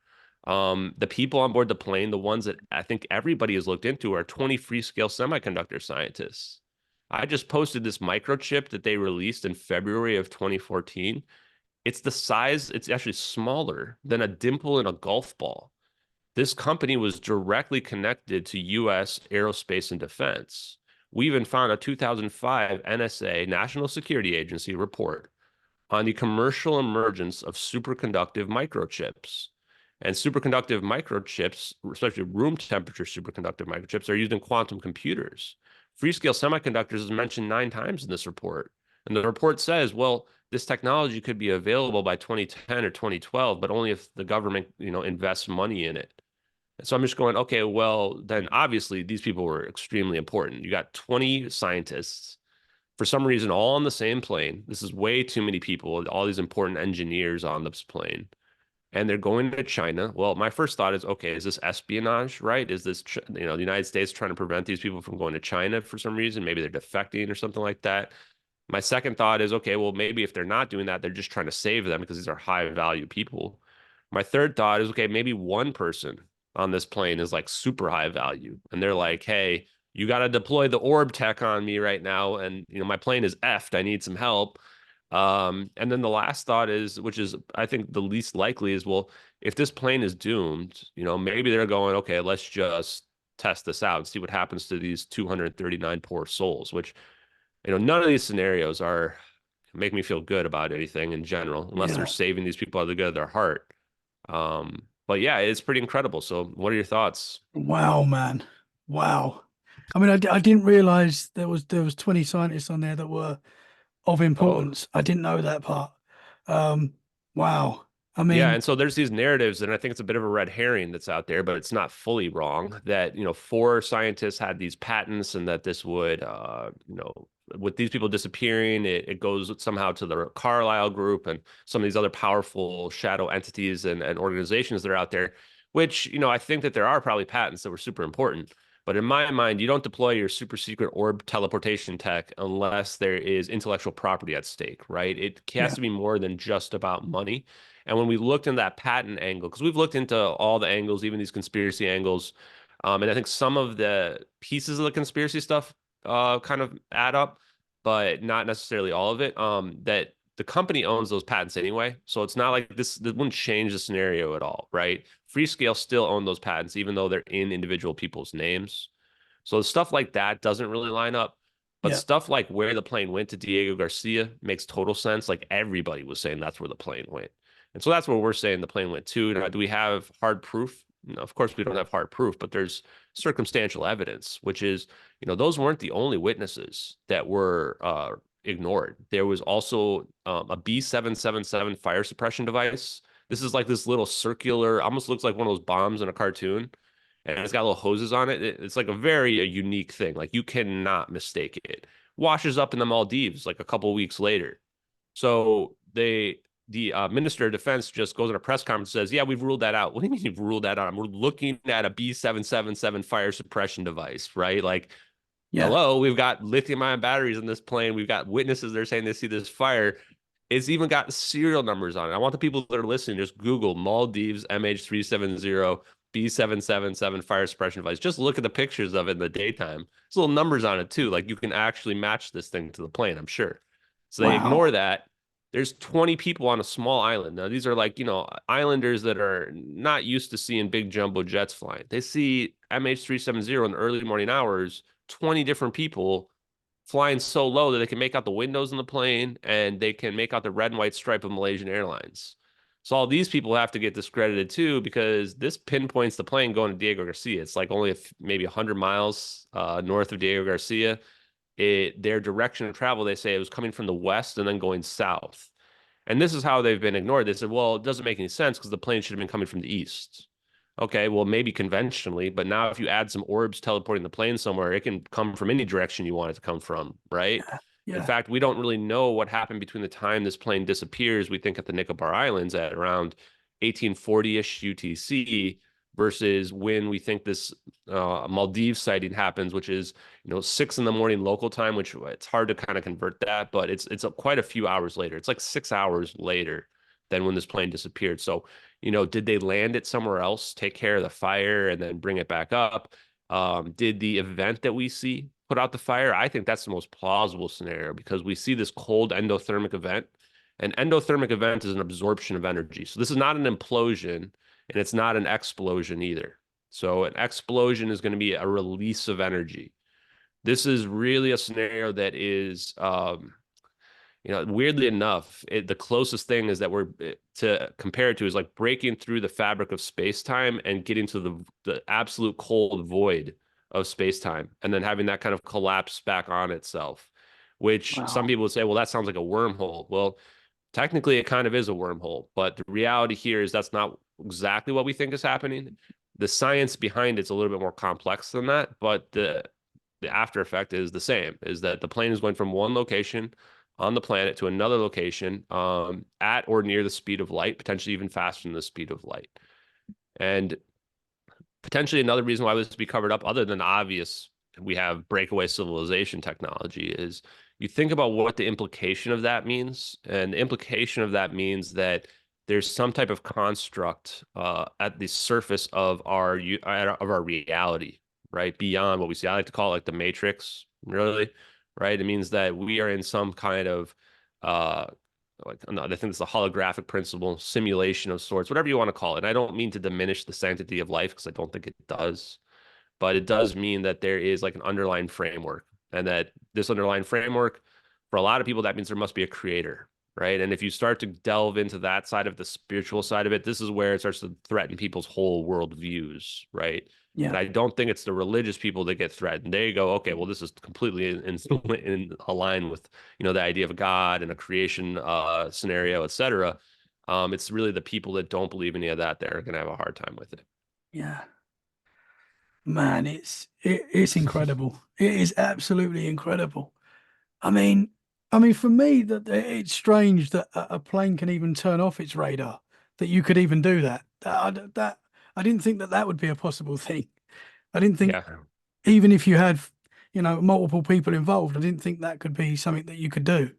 The people on board the plane, the ones that I think everybody has looked into, are 20 Freescale semiconductor scientists. I just posted this microchip that they released in February of 2014. It's the size, it's actually smaller than a dimple in a golf ball. This company was directly connected to U.S. aerospace and defense. We even found a 2005 NSA, National Security Agency, report on the commercial emergence of superconductive microchips. And superconductive microchips, especially room temperature superconductive microchips, are used in quantum computers. Freescale semiconductors is mentioned 9 times in this report. And the report says, well, this technology could be available by 2010 or 2012, but only if the government, invests money in it. So I'm just going, okay, well, then obviously these people were extremely important. You got 20 scientists, for some reason, all on the same plane. This is way too many people, all these important engineers on this plane. And they're going to China. Well, my first thought is, okay, is this espionage, right? Is this, the United States trying to prevent these people from going to China for some reason? Maybe they're defecting or something like that. My second thought is, okay, well, maybe if they're not doing that, they're just trying to save them because these are high value people. My third thought is, okay, maybe one person on this plane is like super high value. And they're like, hey, you got to deploy the orb tech on me right now. And, my plane is effed. I need some help. And then the last thought is, which is, I think the least likely is, well, if this plane is doomed, maybe they're going, okay, let's just test this out and see what happens to these 239 poor souls, which, none of these scenarios make me feel good about anything in general, unless they're Yeah. saving these people out of the good of their heart. But yeah, it's pretty incredible. So what are your thoughts? Wow, man. Wow. I mean, I didn't realize there was 20 scientists on there that were of Oh, importance. I didn't know that part. Um, wow. I yeah, mean, and so there's these narratives, and I think it's a bit of a red herring that's out there, but it's not fully wrong that, 4 scientists had these patents and that this would, with these people disappearing, it goes somehow to the Carlyle Group and some of these other powerful shadow entities and organizations that are out there, which, I think that there are probably patents that were super important. But in my mind, you don't deploy your super secret orb teleportation tech unless there is intellectual property at stake, right? It has yeah, to be more than just about money. And when we looked in that patent angle, because we've looked into all the angles, even these conspiracy angles, And I think some of the pieces of the conspiracy stuff kind of add up, but not necessarily all of it. That the company owns those patents anyway, so it's not like this wouldn't change the scenario at all, right? Freescale still own those patents, even though they're in individual people's names. So stuff like that doesn't really line up. But Yeah. stuff like where the plane went to Diego Garcia makes total sense. Like everybody was saying that's where the plane went. And so that's where we're saying the plane went to. Now, do we have hard proof? No, of course, we don't have hard proof, but there's circumstantial evidence, which is, those weren't the only witnesses that were ignored. There was also a B777 fire suppression device. This is like this little circular, almost looks like one of those bombs in a cartoon, and it's got little hoses on it. It's like a unique thing. Like you cannot mistake it. Washes up in the Maldives like a couple of weeks later. So the Minister of Defense just goes in a press conference and says, yeah, we've ruled that out. What do you mean you've ruled that out? We're looking at a B777 fire suppression device, right? Like, Yeah. hello, we've got lithium-ion batteries in this plane. We've got witnesses that are saying they see this fire. It's even got serial numbers on it. I want the people that are listening, just Google Maldives MH370 B777 fire suppression device. Just look at the pictures of it in the daytime. There's little numbers on it too. Like you can actually match this thing to the plane, I'm sure. So they ignore Wow. that. There's 20 people on a small island. Now, these are like, islanders that are not used to seeing big jumbo jets flying. They see MH370 in the early morning hours, 20 different people flying so low that they can make out the windows in the plane and they can make out the red and white stripe of Malaysian Airlines. So all these people have to get discredited too, because this pinpoints the plane going to Diego Garcia. It's like only maybe 100 miles north of Diego Garcia. Their direction of travel, they say it was coming from the west and then going south. And this is how they've been ignored. They said, well, it doesn't make any sense because the plane should have been coming from the east. Okay, well, maybe conventionally, but now if you add some orbs teleporting the plane somewhere, it can come from any direction you want it to come from, right? Yeah. In Yeah. fact, we don't really know what happened between the time this plane disappears, we think at the Nicobar Islands at around 1840-ish UTC, versus when we think this Maldives sighting happens, which is 6 in the morning local time, which it's hard to kind of convert that, but it's quite a few hours later. It's like 6 hours later than when this plane disappeared. So did they land it somewhere else, take care of the fire, and then bring it back up? Did the event that we see put out the fire? I think that's the most plausible scenario because we see this cold endothermic event. An endothermic event is an absorption of energy. So this is not an implosion and it's not an explosion either. So an explosion is going to be a release of energy. This is really a scenario that is weirdly enough, the closest thing is that we're to compare it to is like breaking through the fabric of space-time and getting to the absolute cold void of space-time, and then having that kind of collapse back on itself, which some Wow. people would say, well, that sounds like a wormhole. Well, technically it kind of is a wormhole, but the reality here is that's not exactly what we think is happening. The science behind it's a little bit more complex than that, but the after effect is the same, is that the plane is going from one location on the planet to another location at or near the speed of light, potentially even faster than the speed of light. And potentially another reason why this would be covered up, other than obvious, we have breakaway civilization technology, is you think about what the implication of that means. And the implication of that means that there's some type of construct at the surface of our reality, right? Beyond what we see. I like to call it like the Matrix, really, right? It means that we are in some kind of I think it's a holographic principle, simulation of sorts, whatever you want to call it. And I don't mean to diminish the sanctity of life because I don't think it does, but it does mean that there is like an underlying framework, and that this underlying framework, for a lot of people, that means there must be a creator, right? And if you start to delve into that side of the spiritual side of it, this is where it starts to threaten people's whole world views, right? And Yeah. I don't think it's the religious people that get threatened. They go, okay, well, this is completely in align with, the idea of God and a creation scenario, etc. It's really the people that don't believe any of that that are going to have a hard time with it. Yeah. Man, it's incredible. It is absolutely incredible. I mean, for me, that it's strange that a plane can even turn off its radar. That you could even do that. That I didn't think that that would be a possible thing. I didn't think, Yeah. even if you had, multiple people involved, I didn't think that could be something that you could do.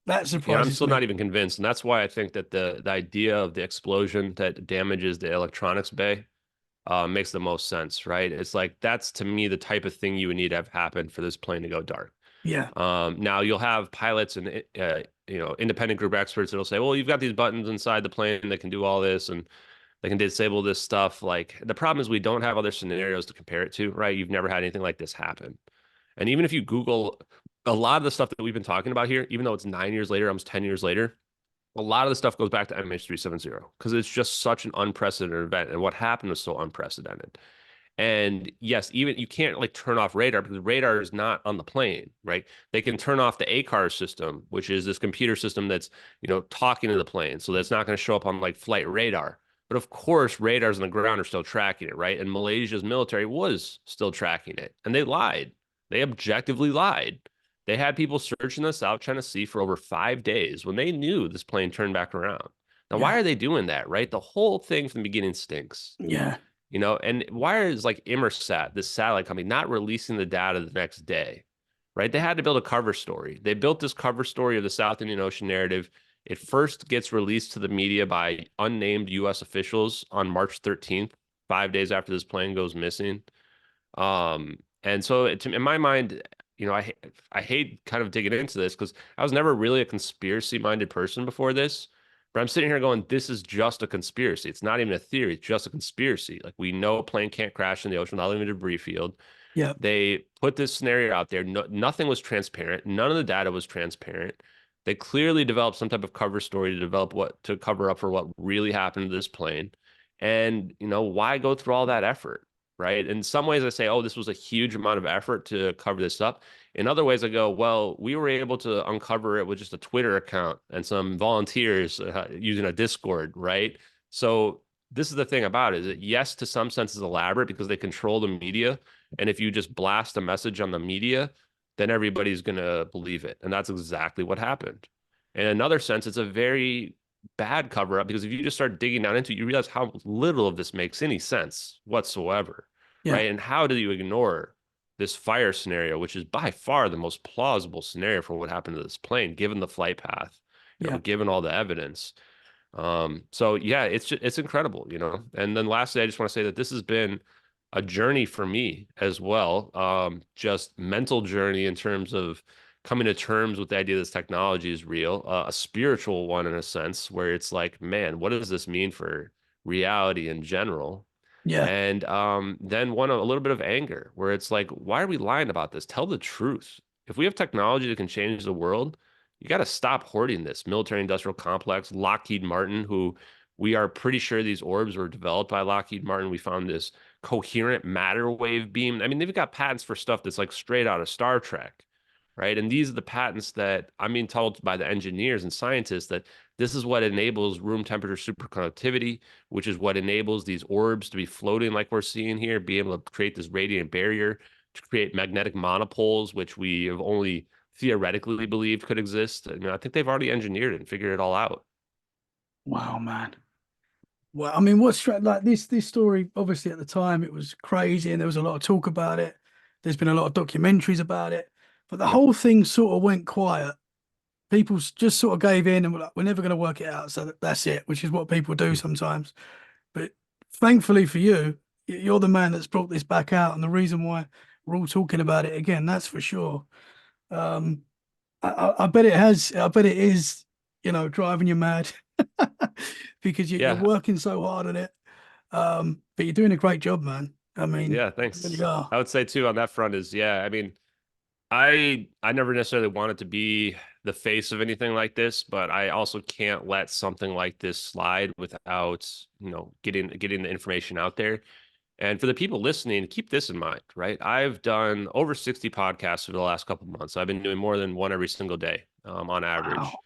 That Yeah, I'm surprises still not me. even convinced. And that's why I think that the idea of the explosion that damages the electronics bay makes the most sense, right? It's like that's to me the type of thing you would need to have happen for this plane to go dark. Yeah. Now you'll have pilots and independent group experts that'll say, well, you've got these buttons inside the plane that can do all this and they can disable this stuff. Like the problem is we don't have other scenarios to compare it to, right? You've never had anything like this happen. And even if you Google a lot of the stuff that we've been talking about here, even though it's 9 years later, almost 10 years later, a lot of the stuff goes back to MH370 because it's just such an unprecedented event. And what happened was so unprecedented. And yes, even you can't like turn off radar because radar is not on the plane, right? They can turn off the ACAR system, which is this computer system that's, talking to the plane. So that's not going to show up on like flight radar. But of course, radars on the ground are still tracking it, right? And Malaysia's military was still tracking it. And they lied. They objectively lied. They had people searching the South China Sea for over 5 days when they knew this plane turned back around. Now, why Yeah. are they doing that, right? The whole thing from the beginning stinks. Yeah. And why is like Inmarsat, this satellite company, not releasing the data the next day, right? They had to build a cover story. They built this cover story of the South Indian Ocean narrative. It first gets released to the media by unnamed U.S. officials on March 13th, 5 days after this plane goes missing. And so in my mind, I hate kind of digging into this because I was never really a conspiracy-minded person before this. But I'm sitting here going, this is just a conspiracy. It's not even a theory. It's just a conspiracy. Like we know a plane can't crash in the ocean without leaving a debris field. Yeah. They put this scenario out there. No, nothing was transparent. None of the data was transparent. They clearly developed some type of cover story to cover up for what really happened to this plane. And, why go through all that effort? Right. In some ways, I say, oh, this was a huge amount of effort to cover this up. In other ways, I go, well, we were able to uncover it with just a Twitter account and some volunteers using a Discord. Right. So this is the thing about it is that, yes, to some sense, is elaborate because they control the media. And if you just blast a message on the media, then everybody's going to believe it. And that's exactly what happened. In another sense, it's a very bad cover up because if you just start digging down into it, you realize how little of this makes any sense whatsoever, Yeah. right? And how do you ignore this fire scenario, which is by far the most plausible scenario for what happened to this plane, given the flight path, Yeah. given all the evidence. So yeah, it's incredible, And then lastly, I just want to say that this has been a journey for me as well. Just mental journey in terms of coming to terms with the idea this technology is real, a spiritual one in a sense, where it's like, man, what does this mean for reality in general? Yeah. And then a little bit of anger, where it's like, why are we lying about this? Tell the truth. If we have technology that can change the world, you got to stop hoarding this military industrial complex. Lockheed Martin, who we are pretty sure these orbs were developed by Lockheed Martin. We found this coherent matter wave beam. I mean, they've got patents for stuff that's like straight out of Star Trek, right? And these are the patents that I'm being told by the engineers and scientists that this is what enables room temperature superconductivity, which is what enables these orbs to be floating like we're seeing here, be able to create this radiant barrier, to create magnetic monopoles, which we have only theoretically believed could exist. I mean, I think they've already engineered it and figured it all out. Wow, man. Well, I mean, like this story, obviously at the time it was crazy and there was a lot of talk about it. There's been a lot of documentaries about it, but the Yep. whole thing sort of went quiet. People just sort of gave in and were like, we're never going to work it out. So that's it, which is what people do sometimes. But thankfully for you, you're the man that's brought this back out and the reason why we're all talking about it again, that's for sure. Um, I bet it has, I bet it is, driving you mad because you're Yeah. working so hard on it. But you're doing a great job, man. I mean, Yeah. you really Thanks. are. I would say too on that front is, yeah, I mean, I never necessarily wanted to be the face of anything like this, but I also can't let something like this slide without, getting the information out there. And for the people listening, keep this in mind, right? I've done over 60 podcasts for the last couple of months. I've been doing more than one every single day, on average. Wow.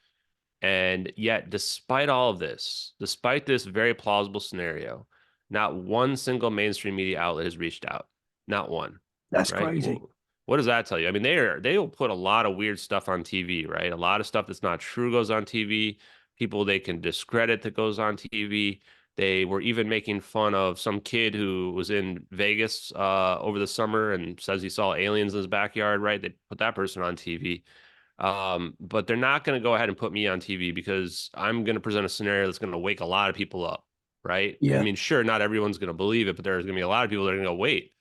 And yet, despite all of this, despite this very plausible scenario, not one single mainstream media outlet has reached out. Not one, That's right? crazy. What does that tell you? I mean, they will put a lot of weird stuff on TV, right? A lot of stuff that's not true goes on TV. People they can discredit that goes on TV. They were even making fun of some kid who was in Vegas over the summer and says he saw aliens in his backyard, right? They put that person on TV. But they're not going to go ahead and put me on TV because I'm going to present a scenario that's going to wake a lot of people up. right? I Yeah. mean, sure, not everyone's going to believe it, but there's going to be a lot of people that are going to go, wait,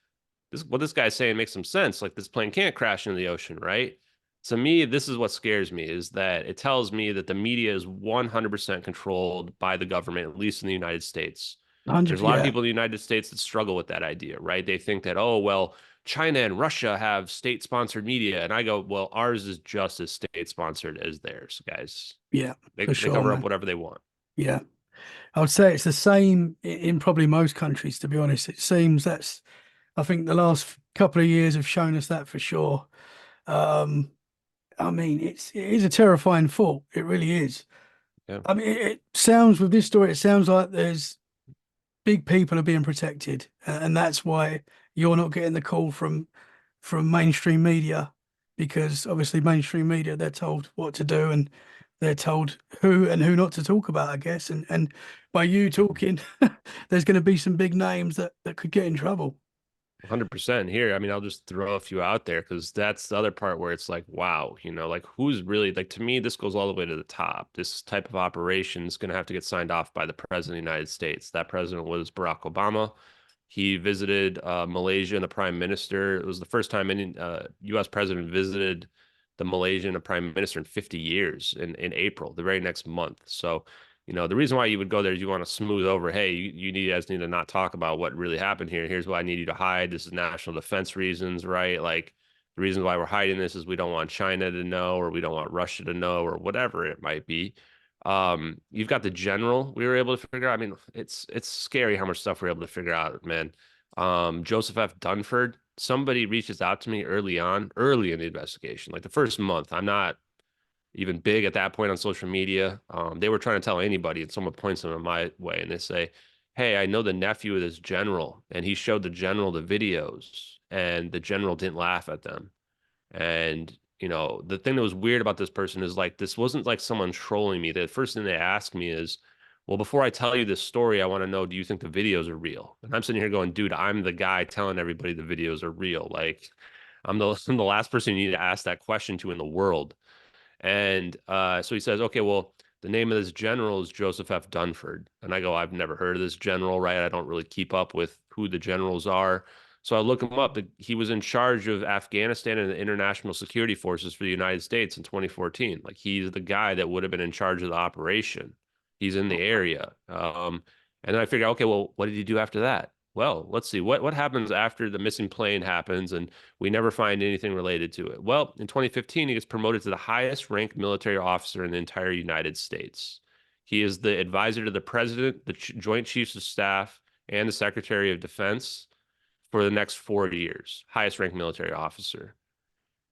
what this guy's saying makes some sense. Like this plane can't crash into the ocean, right? To me, this is what scares me is that it tells me that the media is 100% controlled by the government, at least in the United States. 100. There's a lot of Yeah. people in the United States that struggle with that idea, right? They think that, oh, well, China and Russia have state-sponsored media. And I go, well, ours is just as state-sponsored as theirs, guys. Yeah, They, for they sure, cover up man. whatever they want. Yeah. I would say it's the same in probably most countries, to be honest. It seems I think the last couple of years have shown us that for sure. Um, I mean, it is a terrifying thought. It really is. Yeah. I mean, it sounds with this story, it sounds like there's big people are being protected, and that's why you're not getting the call from mainstream media, because obviously mainstream media, they're told what to do and they're told who and who not to talk about, I guess. And by you talking, there's going to be some big names that could get in trouble. 100% here. I mean, I'll just throw a few out there because that's the other part where it's like, wow, like who's really like to me, this goes all the way to the top. This type of operation is going to have to get signed off by the president of the United States. That president was Barack Obama. He visited Malaysia and the prime minister. It was the first time any U.S. president visited the Malaysian prime minister in 50 years in April, the very next month. So the reason why you would go there is you want to smooth over, hey, you guys need to not talk about what really happened here. Here's why I need you to hide. This is national defense reasons, right? Like the reasons why we're hiding this is we don't want China to know, or we don't want Russia to know, or whatever it might be. You've got the general we were able to figure out. I mean, it's scary how much stuff we're able to figure out, man. Joseph F. Dunford, somebody reaches out to me early in the investigation, like the first month. I'm not even big at that point on social media. They were trying to tell anybody, and someone points them in my way, and they say, "Hey, I know the nephew of this general," and he showed the general the videos, and the general didn't laugh at them. And the thing that was weird about this person is like this wasn't like someone trolling me. The first thing they asked me is, "Well, before I tell you this story, I want to know, do you think the videos are real?" And I'm sitting here going, "Dude, I'm the guy telling everybody the videos are real. Like, I'm the last person you need to ask that question to in the world." And so he says, okay, well, the name of this general is Joseph F. Dunford. And I go, I've never heard of this general, right? I don't really keep up with who the generals are. So I look him up. He was in charge of Afghanistan and the international security forces for the United States in 2014. Like he's the guy that would have been in charge of the operation. He's in the area. And then I figure, okay, well, what did he do after that? Well, let's see. What happens after the missing plane happens and we never find anything related to it? Well, in 2015, he gets promoted to the highest ranked military officer in the entire United States. He is the advisor to the president, the Joint Chiefs of Staff, and the Secretary of Defense for the next 4 years. Highest ranked military officer.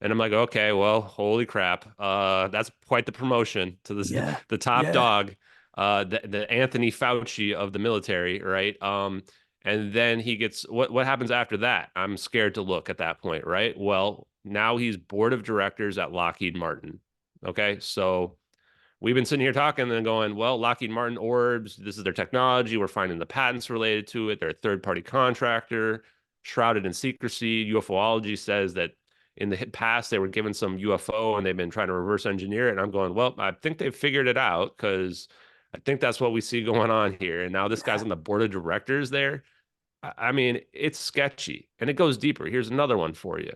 And I'm like, okay, well, holy crap. That's quite the promotion to Yeah. the top Yeah. dog, the Anthony Fauci of the military, right? And then he gets what happens after that? I'm scared to look at that point, right? Well, now he's board of directors at Lockheed Martin. Okay, so we've been sitting here talking and going, well, Lockheed Martin orbs, this is their technology. We're finding the patents related to it. They're a third-party contractor, shrouded in secrecy. UFOlogy says that in the past they were given some UFO and they've been trying to reverse engineer it. And I'm going, well, I think they've figured it out because I think that's what we see going on here. And now this guy's on the board of directors there. I mean, it's sketchy and it goes deeper. Here's another one for you.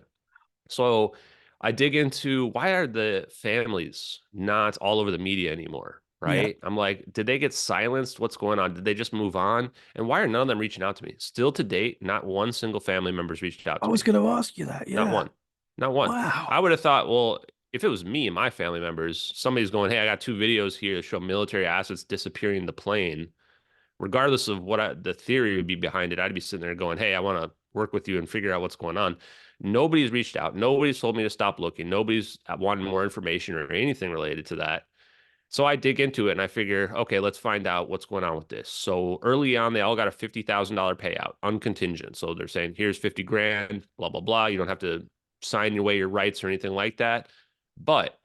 So I dig into why are the families not all over the media anymore, Yeah. right? I'm like, did they get silenced? What's going on? Did they just move on? And why are none of them reaching out to me? Still to date, not one single family member's reached out I to was me. going to ask you that. Not Yeah. one. Not one. Wow. I would have thought, well, if it was me and my family members, somebody's going, hey, I got 2 videos here that show military assets disappearing the plane. Regardless of what the theory would be behind it, I'd be sitting there going, hey, I want to work with you and figure out what's going on. Nobody's reached out. Nobody's told me to stop looking. Nobody's wanted more information or anything related to that. So I dig into it and I figure, okay, let's find out what's going on with this. So early on, they all got a $50,000 payout, uncontingent. So they're saying, here's 50 grand, blah, blah, blah. You don't have to sign away your rights or anything like that. But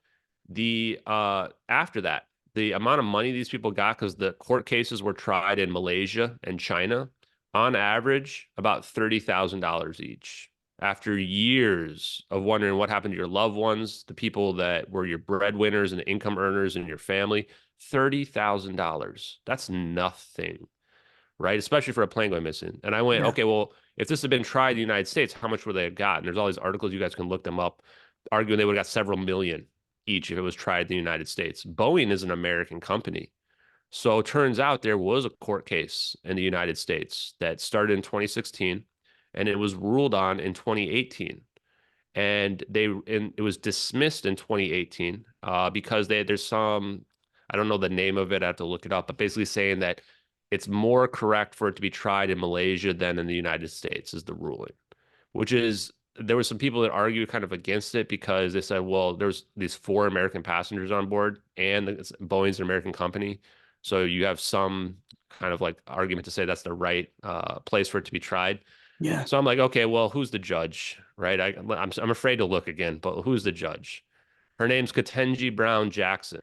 the after that, the amount of money these people got, because the court cases were tried in Malaysia and China, on average, about $30,000 each. After years of wondering what happened to your loved ones, the people that were your breadwinners and income earners in your family, $30,000. That's nothing. right? Especially for a plane going missing. And I went, Yeah. okay, well, if this had been tried in the United States, how much would they have gotten? There's all these articles, you guys can look them up, arguing they would have got several million each if it was tried in the United States. Boeing is an American company. So it turns out there was a court case in the United States that started in 2016 and it was ruled on in 2018. And it was dismissed in 2018 because there's some, I don't know the name of it, I have to look it up, but basically saying that it's more correct for it to be tried in Malaysia than in the United States is the ruling, which is there were some people that argued kind of against it because they said, well, there's these four American passengers on board and Boeing's an American company. So you have some kind of like argument to say that's the right place for it to be tried. Yeah. So I'm like, okay, well, who's the judge, right? I'm afraid to look again, but who's the judge? Her name's Ketanji Brown Jackson.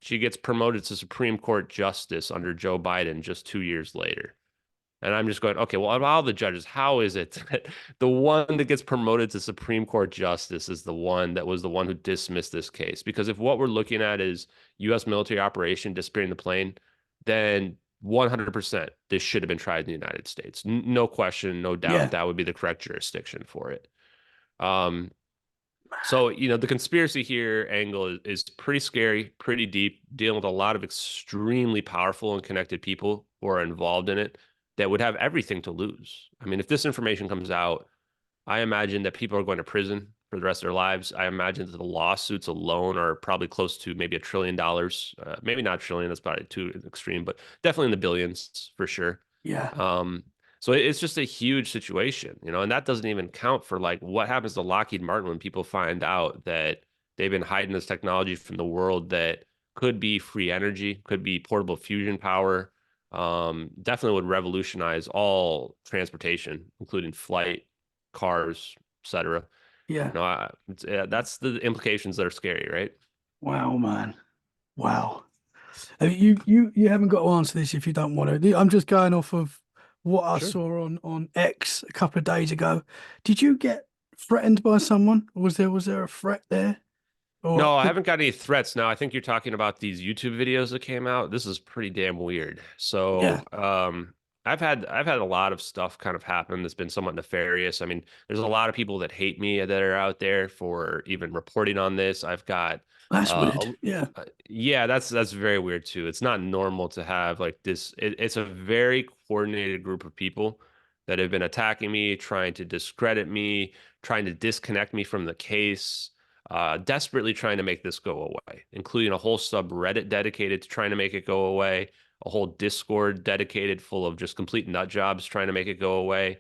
She gets promoted to Supreme Court Justice under Joe Biden just 2 years later. And I'm just going, okay, well, of all the judges, how is it that the one that gets promoted to Supreme Court Justice is the one that was the one who dismissed this case? Because if what we're looking at is U.S. military operation disappearing the plane, then 100% this should have been tried in the United States. No question, no doubt Yeah. that would be the correct jurisdiction for it. So, the conspiracy here angle is pretty scary, pretty deep, dealing with a lot of extremely powerful and connected people who are involved in it that would have everything to lose. I mean, if this information comes out, I imagine that people are going to prison for the rest of their lives. I imagine that the lawsuits alone are probably close to maybe $1 trillion. Maybe not a trillion, that's probably too extreme, but definitely in the billions for sure. Yeah. So it's just a huge situation, and that doesn't even count for like what happens to Lockheed Martin when people find out that they've been hiding this technology from the world that could be free energy, could be portable fusion power. Definitely would revolutionize all transportation, including flight, cars, etc. Yeah. That's the implications that are scary, right? Wow, man. Wow. You haven't got to answer this if you don't want to. I'm just going off of what I Sure. saw on X a couple of days ago. Did you get threatened by someone? Was there a threat there? Or No, I haven't got any threats now. I think you're talking about these YouTube videos that came out. This is pretty damn weird. yeah, So, I've had a lot of stuff kind of happen that's been somewhat nefarious. I mean, there's a lot of people that hate me that are out there for even reporting on this. I've got that's uh, weird. Yeah. yeah, that's very weird too. It's not normal to have like this. It's a very coordinated group of people that have been attacking me, trying to discredit me, trying to disconnect me from the case, desperately trying to make this go away, including a whole subreddit dedicated to trying to make it go away, a whole Discord dedicated full of just complete nut jobs trying to make it go away.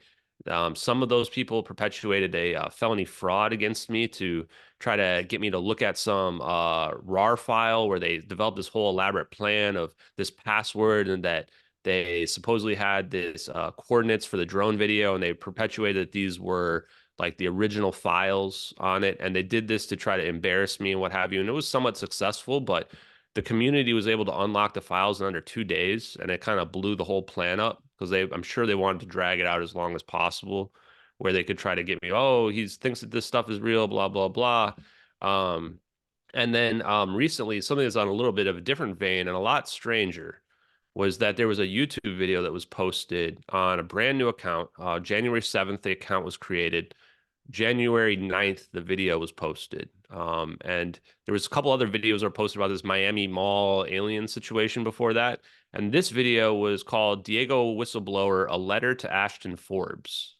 Some of those people perpetuated a felony fraud against me to try to get me to look at some RAR file where they developed this whole elaborate plan of this password and that they supposedly had this coordinates for the drone video, and they perpetuated that these were like the original files on it. And they did this to try to embarrass me and what have you. And it was somewhat successful, but the community was able to unlock the files in under 2 days, and it kind of blew the whole plan up because I'm sure they wanted to drag it out as long as possible, where they could try to get me, oh, he thinks that this stuff is real, blah, blah, blah. Um, and then recently, something that's on a little bit of a different vein and a lot stranger was that there was a YouTube video that was posted on a brand new account. January 7th, the account was created. January 9th, the video was posted. And there was a couple other videos that were posted about this Miami Mall alien situation before that. And this video was called Diego Whistleblower, A Letter to Ashton Forbes.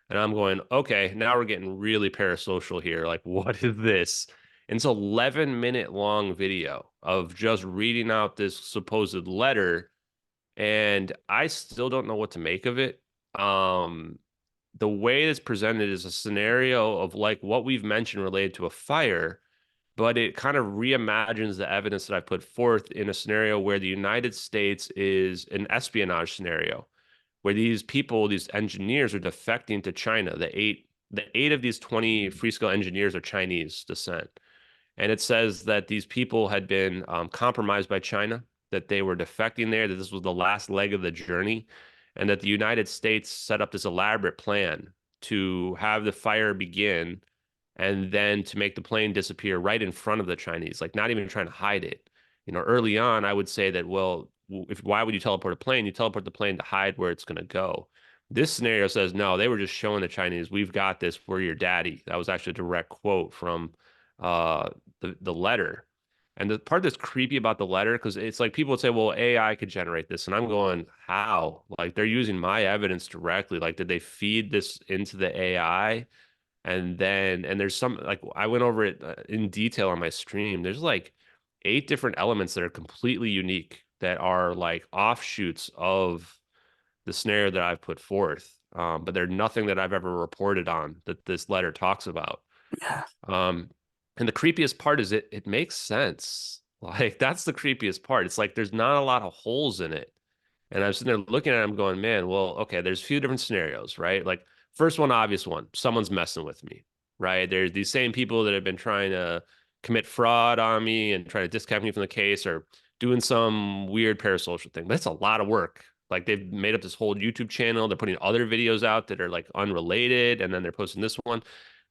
And I'm going, okay, now we're getting really parasocial here. Like, what is this? And it's an 11-minute long video of just reading out this supposed letter. And I still don't know what to make of it. The way it's presented is a scenario of like what we've mentioned related to a fire, but it kind of reimagines the evidence that I put forth in a scenario where the United States is an espionage scenario, where these people, these engineers, are defecting to China. The eight of these 20 Freescale engineers are Chinese descent. And it says that these people had been compromised by China, that they were defecting there, that this was the last leg of the journey, and that the United States set up this elaborate plan to have the fire begin and then to make the plane disappear right in front of the Chinese, like not even trying to hide it. Early on, I would say that, well, if why would you teleport a plane? You teleport the plane to hide where it's going to go. This scenario says no, they were just showing the Chinese, we've got this, we're your daddy. That was actually a direct quote from the letter. And the part that's creepy about the letter, because it's like people would say, well, AI could generate this. And I'm going, how? Like they're using my evidence directly. Like, did they feed this into the AI? And there's some, like, I went over it in detail on my stream. There's like 8 different elements that are completely unique that are like offshoots of the scenario that I've put forth. But they're nothing that I've ever reported on that this letter talks about. Yeah. Um, and the creepiest part is it makes sense. Like that's the creepiest part. It's like there's not a lot of holes in it. And I was sitting there looking at him going, man, well, okay, there's a few different scenarios, right? Like first one, obvious one, someone's messing with me, right? There's these same people that have been trying to commit fraud on me and trying to discount me from the case or doing some weird parasocial thing. But it's a lot of work. Like they've made up this whole YouTube channel. They're putting other videos out that are like unrelated, and then they're posting this one.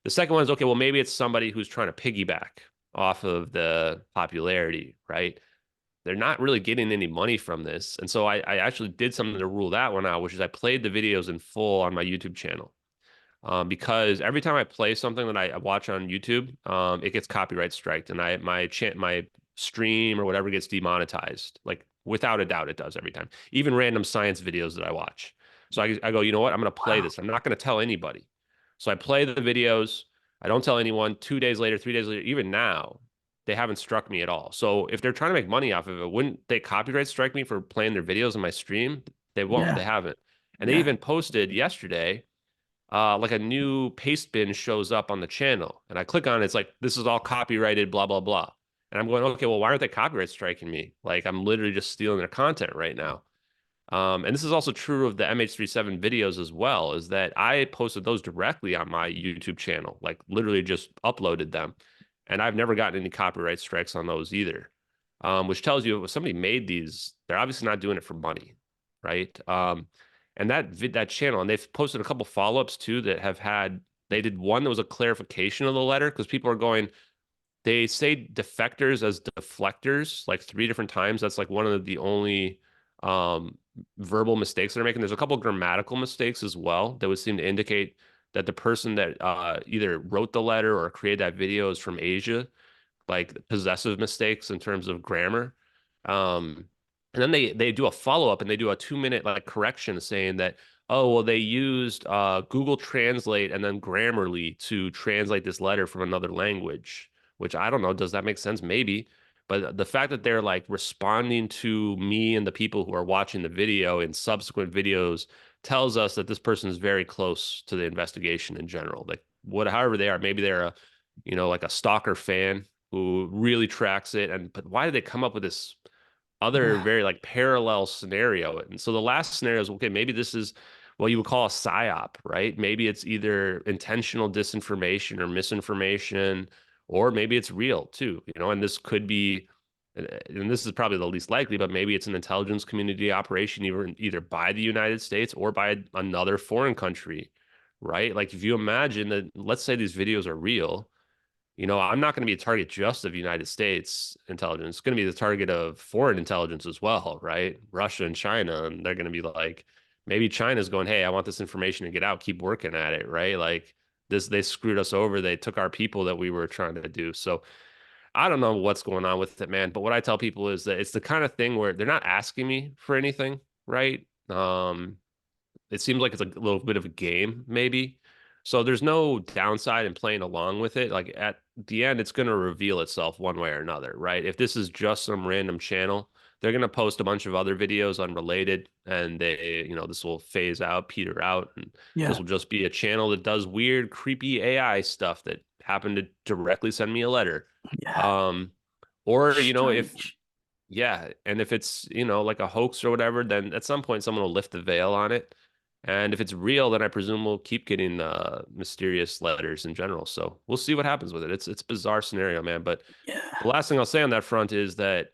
The second one is, okay, well, maybe it's somebody who's trying to piggyback off of the popularity, right? They're not really getting any money from this. And so I actually did something to rule that one out, which is I played the videos in full on my YouTube channel. Because every time I play something that I watch on YouTube, it gets copyright striked, and my stream or whatever gets demonetized. Like without a doubt, it does every time. Even random science videos that I watch. So I go, you know what? I'm going to play Wow. this. I'm not going to tell anybody. So I play the videos. I don't tell anyone. 2 days later, 3 days later, even now, they haven't struck me at all. So if they're trying to make money off of it, wouldn't they copyright strike me for playing their videos in my stream? They won't. Yeah. They haven't. And they Yeah. even posted yesterday like a new paste bin shows up on the channel, and I click on it. It's like, this is all copyrighted, blah, blah, blah. And I'm going, okay, well, why aren't they copyright striking me? Like, I'm literally just stealing their content right now. And this is also true of the MH370 videos as well, is that I posted those directly on my YouTube channel, like literally just uploaded them. And I've never gotten any copyright strikes on those either, which tells you if somebody made these, they're obviously not doing it for money, right? And that channel, and they've posted a couple follow-ups too that have had, they did one that was a clarification of the letter because people are going, they say defectors as deflectors like 3 different times. That's like one of the only um, verbal mistakes they're making. There's a couple grammatical mistakes as well that would seem to indicate that the person that either wrote the letter or created that video is from Asia, like possessive mistakes in terms of grammar. Um, and then they do a follow-up and they do a 2-minute like correction saying that, oh, well, they used Google Translate and then Grammarly to translate this letter from another language, which I don't know. Does that make sense? Maybe. But the fact that they're like responding to me and the people who are watching the video in subsequent videos tells us that this person is very close to the investigation in general. Like however they are, maybe they're like a stalker fan who really tracks it. But why did they come up with this other Yeah. very like parallel scenario? And so the last scenario is, okay, maybe this is what you would call a psyop, right? Maybe it's either intentional disinformation or misinformation, or maybe it's real too, and this could be, and this is probably the least likely, but maybe it's an intelligence community operation either by the United States or by another foreign country, right? Like if you imagine that, let's say these videos are real, I'm not going to be a target just of United States intelligence. It's going to be the target of foreign intelligence as well, right? Russia and China, and they're going to be like, maybe China's going, hey, I want this information to get out. Keep working at it, right? Like this, they screwed us over. They took our people that we were trying to do. So I don't know what's going on with it, man. But what I tell people is that it's the kind of thing where they're not asking me for anything, right? It seems like it's a little bit of a game, maybe. So there's no downside in playing along with it. Like at the end, it's going to reveal itself one way or another, right? If this is just some random channel, they're going to post a bunch of other videos unrelated, and this will phase out, peter out, and this Yeah. will just be a channel that does weird, creepy AI stuff that happened to directly send me a letter. Yeah. Um, or, if Strange. yeah, and if it's, like a hoax or whatever, then at some point someone will lift the veil on it. And if it's real, then I presume we'll keep getting mysterious letters in general. So we'll see what happens with it. It's a bizarre scenario, man. But the Yeah. last thing I'll say on that front is that,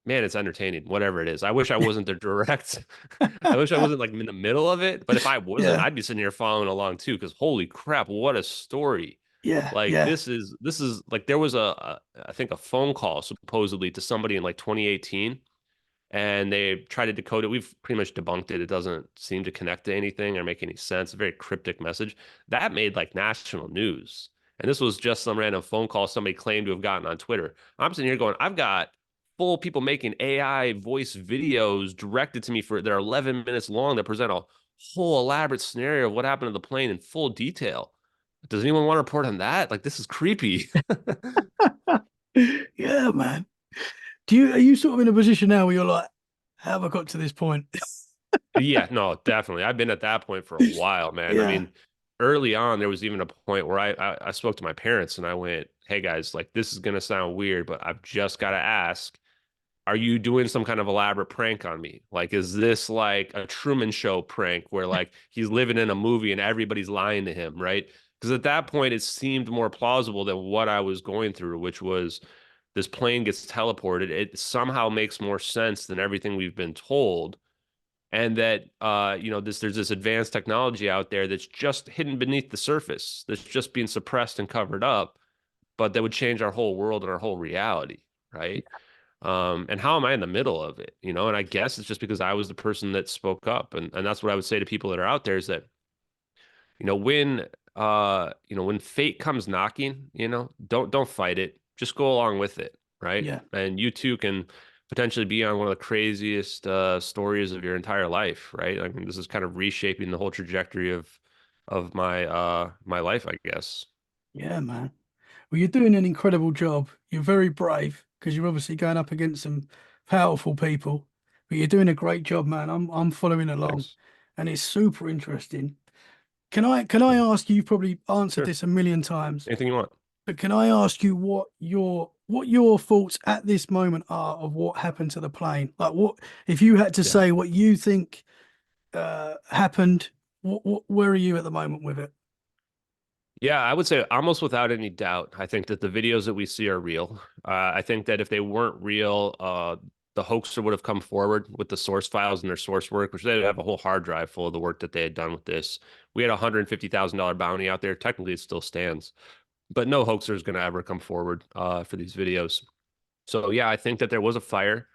man, it's entertaining, whatever it is. I wish I wasn't the direct. I wish I wasn't like in the middle of it. But if I wasn't, Yeah. I'd be sitting here following along too. Because holy crap, what a story! Yeah. Like Yeah. this is like there was I think a phone call supposedly to somebody in like 2018, and they tried to decode it. We've pretty much debunked it. It doesn't seem to connect to anything or make any sense. A very cryptic message. That made like national news. And this was just some random phone call somebody claimed to have gotten on Twitter. I'm sitting here going, I've got full people making AI voice videos directed to me for they're 11 minutes long that present a whole elaborate scenario of what happened to the plane in full detail. Does anyone want to report on that? Like, this is creepy. Yeah, man. Are you sort of in a position now where you're like, how have I got to this point? Yeah, no, definitely. I've been at that point for a while, man. I Yeah, mean, early on, there was even a point where I spoke to my parents and I went, "Hey guys, like this is gonna sound weird, but I've just got to ask, are you doing some kind of elaborate prank on me? Like, is this like a Truman Show prank where like he's living in a movie and everybody's lying to him, right?" Because at that point, it seemed more plausible than what I was going through, which was this plane gets teleported. It somehow makes more sense than everything we've been told, and that there's this advanced technology out there that's just hidden beneath the surface, that's just being suppressed and covered up, but that would change our whole world and our whole reality, right? And how am I in the middle of it? And I guess it's just because I was the person that spoke up. And that's what I would say to people that are out there is that, when fate comes knocking, don't fight it. Just go along with it, right? yeah, And you too can potentially be on one of the craziest stories of your entire life, right? I mean, this is kind of reshaping the whole trajectory of my life, I guess. yeah, man. Well, you're doing an incredible job. You're very brave because you're obviously going up against some powerful people, but you're doing a great job, man. I'm following along, Thanks. and it's super interesting. Can I ask you? You've probably answered Sure. this a million times, Anything you want. but can I ask you what your thoughts at this moment are of what happened to the plane? Like, what if you had to Yeah. say what you think happened? Where are you at the moment with it? Yeah, I would say almost without any doubt. I think that the videos that we see are real. I think that if they weren't real, the hoaxer would have come forward with the source files and their source work, which they'd have a whole hard drive full of the work that they had done with this. We had a $150,000 bounty out there. Technically, it still stands, but no hoaxer is going to ever come forward for these videos. So yeah, I think that there was a fire.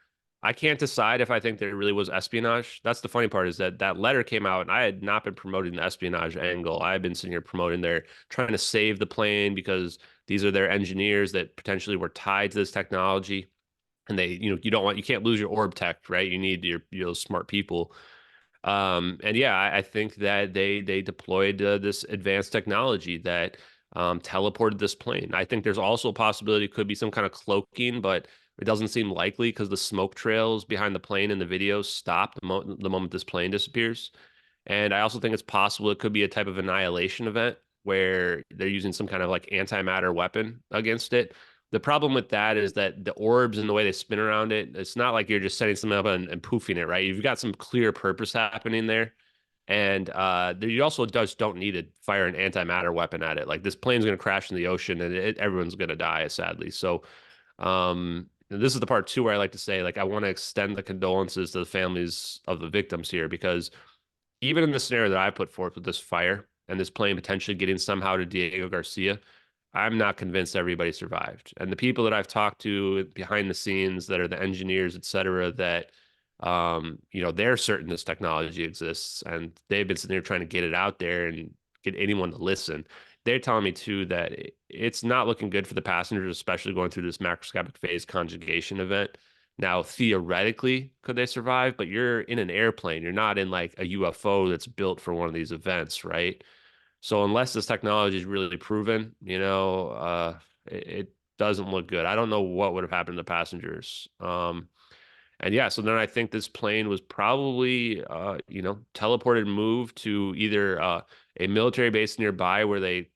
I can't decide if I think there really was espionage. That's the funny part is that that letter came out and I had not been promoting the espionage angle. I had been sitting here promoting their trying to save the plane because these are their engineers that potentially were tied to this technology. And you can't lose your orb tech, right? You need your smart people. And yeah, I think that they deployed this advanced technology that teleported this plane. I think there's also a possibility it could be some kind of cloaking, but it doesn't seem likely because the smoke trails behind the plane in the video stop the moment this plane disappears. And I also think it's possible it could be a type of annihilation event where they're using some kind of like antimatter weapon against it. The problem with that is that the orbs and the way they spin around it, it's not like you're just setting something up and poofing it, right? You've got some clear purpose happening there. And you also just don't need to fire an antimatter weapon at it. Like this plane's going to crash in the ocean and everyone's going to die, sadly. So this is the part too where I like to say, like, I want to extend the condolences to the families of the victims here because even in the scenario that I put forth with this fire and this plane potentially getting somehow to Diego Garcia, I'm not convinced everybody survived. And the people that I've talked to behind the scenes that are the engineers, et cetera, that they're certain this technology exists and they've been sitting there trying to get it out there and get anyone to listen. They're telling me too that it's not looking good for the passengers, especially going through this macroscopic phase conjugation event. Now, theoretically, could they survive? But you're in an airplane. You're not in like a UFO that's built for one of these events, right? So unless this technology is really proven, it doesn't look good. I don't know what would have happened to the passengers. And yeah, so then I think this plane was probably, teleported and moved to either a military base nearby where they,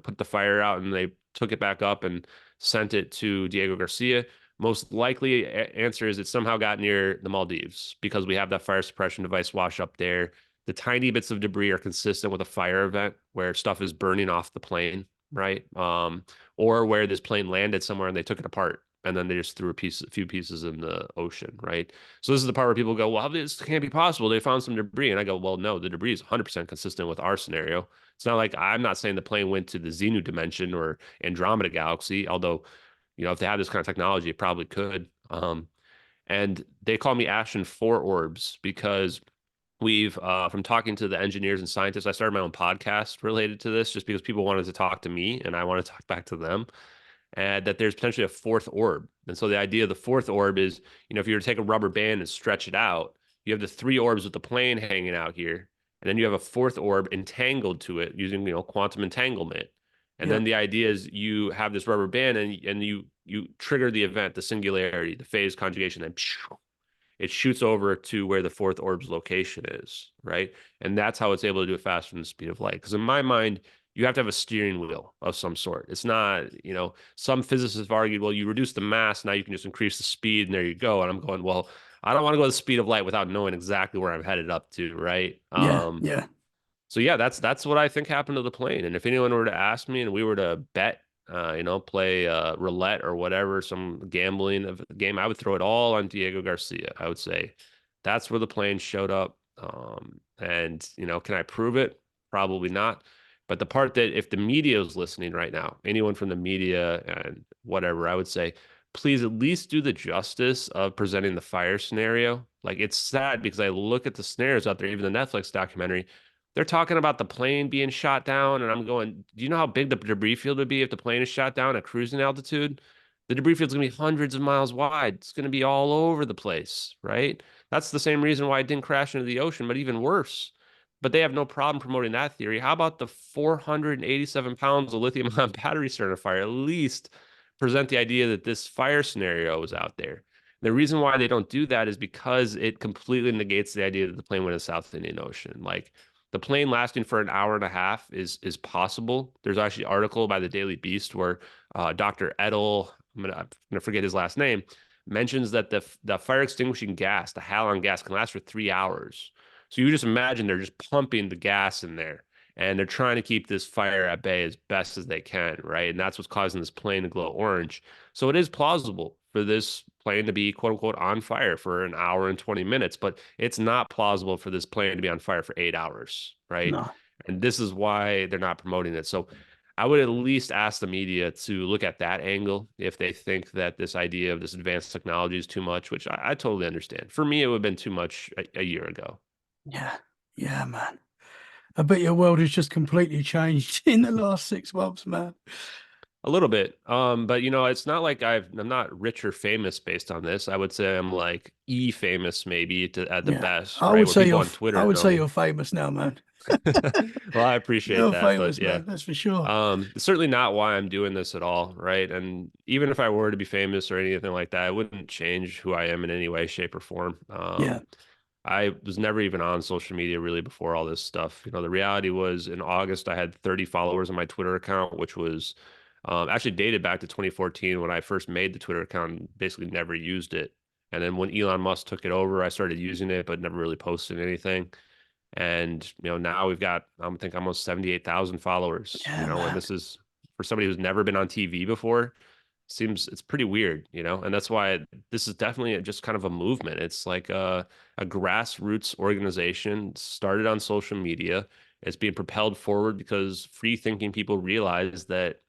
put the fire out and they took it back up and sent it to Diego Garcia. Most likely answer is it somehow got near the Maldives because we have that fire suppression device wash up there. The tiny bits of debris are consistent with a fire event where stuff is burning off the plane, right? Or where this plane landed somewhere and they took it apart and then they just threw a few pieces in the ocean, right? So this is the part where people go, well, this can't be possible. They found some debris. And I go, well, no, the debris is 100% consistent with our scenario. It's not like I'm not saying the plane went to the Xenu dimension or Andromeda galaxy, although, if they had this kind of technology, it probably could. And they call me Ashton Forbes because we've from talking to the engineers and scientists, I started my own podcast related to this just because people wanted to talk to me and I want to talk back to them, and that there's potentially a fourth orb. And so the idea of the fourth orb is, if you were to take a rubber band and stretch it out, you have the three orbs with the plane hanging out here, and then you have a fourth orb entangled to it using, quantum entanglement. And Yeah. then the idea is you have this rubber band and you trigger the event, the singularity, the phase conjugation, and it shoots over to where the fourth orb's location is, right? And that's how it's able to do it faster than the speed of light. Because in my mind, you have to have a steering wheel of some sort. It's not, some physicists have argued, well, you reduce the mass, now you can just increase the speed, and there you go. And I'm going, well, I don't want to go at the speed of light without knowing exactly where I'm headed up to, right? Yeah. Yeah. So yeah, that's what I think happened to the plane. And if anyone were to ask me and we were to bet, play roulette or whatever, some gambling of the game, I would throw it all on Diego Garcia. I would say that's where the plane showed up. And can I prove it? Probably not. But the part that if the media is listening right now, anyone from the media and whatever, I would say, please at least do the justice of presenting the fire scenario. Like, it's sad because I look at the scenarios out there, even the Netflix documentary, they're talking about the plane being shot down, and I'm going, do you know how big the debris field would be if the plane is shot down at cruising altitude? The debris field's gonna be hundreds of miles wide. It's gonna be all over the place, right? That's the same reason why it didn't crash into the ocean, but even worse. But they have no problem promoting that theory. How about the 487 pounds of lithium-ion battery starting a fire? At least present the idea that this fire scenario is out there. The reason why they don't do that is because it completely negates the idea that the plane went in the South Indian Ocean. Like, the plane lasting for an hour and a half is possible. There's actually an article by the Daily Beast where Dr. Edel, I'm gonna forget his last name, mentions that the fire extinguishing gas, the halon gas, can last for 3 hours. So you just imagine they're just pumping the gas in there, and they're trying to keep this fire at bay as best as they can, right? And that's what's causing this plane to glow orange. So it is plausible for this plane to be quote unquote on fire for an hour and 20 minutes, but it's not plausible for this plane to be on fire for 8 hours, right? No. And this is why they're not promoting it. So I would at least ask the media to look at that angle if they think that this idea of this advanced technology is too much, which I totally understand. For me, it would have been too much a year ago. Yeah. Yeah, man. I bet your world has just completely changed in the last 6 months, man. A little bit. But it's not like I'm not rich or famous based on this. I would say I'm like famous maybe at the Yeah. best, I right? would Where say people you're on I Twitter would know say me. you're famous now, man. Well, I appreciate You're that, but famous, yeah. man. That's for sure. It's certainly not why I'm doing this at all, right? And even if I were to be famous or anything like that, it wouldn't change who I am in any way, shape, or form. Yeah. I was never even on social media really before all this stuff. The reality was in August, I had 30 followers on my Twitter account, which was actually dated back to 2014 when I first made the Twitter account and basically never used it. And then when Elon Musk took it over, I started using it, but never really posted anything. And, now we've got, I think, almost 78,000 followers, Yeah, and man. this is for somebody who's never been on TV before, seems it's pretty weird, and that's why this is definitely just kind of a movement. It's like a grassroots organization started on social media. It's being propelled forward because free thinking people realize that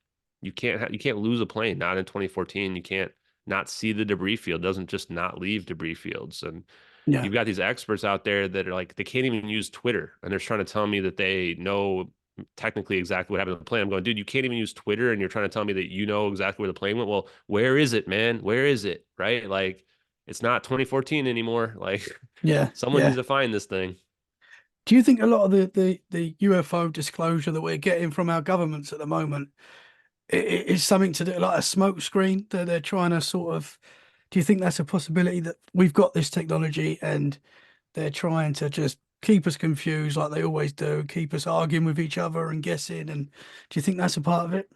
you can't lose a plane, not in 2014. You can't not see the debris field. It doesn't just not leave debris fields. And Yeah. you've got these experts out there that are like, they can't even use Twitter. And they're trying to tell me that they know technically exactly what happened to the plane. I'm going, dude, you can't even use Twitter and you're trying to tell me that you know exactly where the plane went. Well, where is it, man? Where is it? Right? Like, it's not 2014 anymore. Like, Yeah. someone needs Yeah. to find this thing. Do you think a lot of the UFO disclosure that we're getting from our governments at the moment is something to do like a smoke screen that they're trying to sort of, do you think that's a possibility that we've got this technology and they're trying to just keep us confused like they always do, keep us arguing with each other and guessing? And do you think that's a part of it?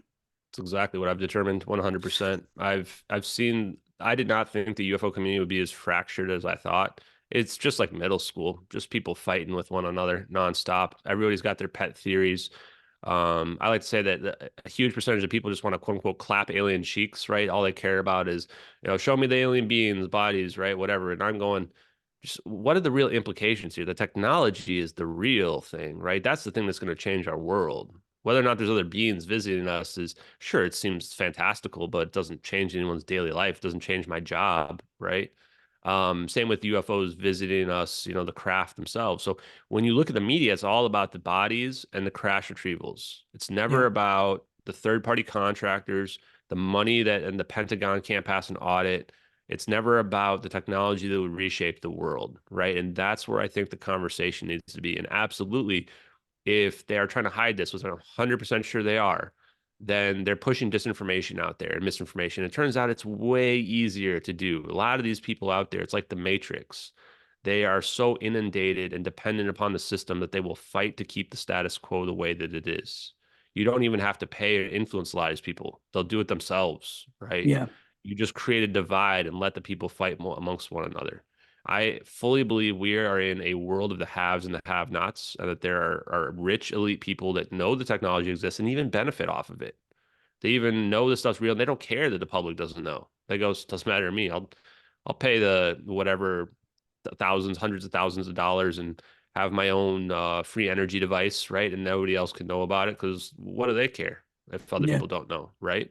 It's exactly what I've determined 100%. I've seen, I did not think the UFO community would be as fractured as I thought. It's just like middle school, just people fighting with one another nonstop. Everybody's got their pet theories. I like to say that a huge percentage of people just want to quote unquote clap alien cheeks, right? All they care about is, show me the alien beings, bodies, right? Whatever. And I'm going, just what are the real implications here? The technology is the real thing, right? That's the thing that's going to change our world. Whether or not there's other beings visiting us is sure, it seems fantastical, but it doesn't change anyone's daily life, it doesn't change my job, right? Same with UFOs visiting us, the craft themselves. So when you look at the media, it's all about the bodies and the crash retrievals. It's Yeah. never about the third-party contractors, the money that and the Pentagon can't pass an audit. It's never about the technology that would reshape the world, right? And that's where I think the conversation needs to be. And absolutely, if they are trying to hide this, which I'm 100% sure they are, then they're pushing disinformation out there and misinformation. It turns out it's way easier to do. A lot of these people out there, it's like the Matrix. They are so inundated and dependent upon the system that they will fight to keep the status quo the way that it is. You don't even have to pay or influence a lot of these people. They'll do it themselves, right? Yeah. You just create a divide and let the people fight amongst one another. I fully believe we are in a world of the haves and the have-nots, and that there are rich elite people that know the technology exists and even benefit off of it. They even know this stuff's real, and they don't care that the public doesn't know. They go, doesn't matter to me. I'll pay the whatever thousands, hundreds of thousands of dollars and have my own free energy device, right? And nobody else can know about it because what do they care if other Yeah. people don't know, right?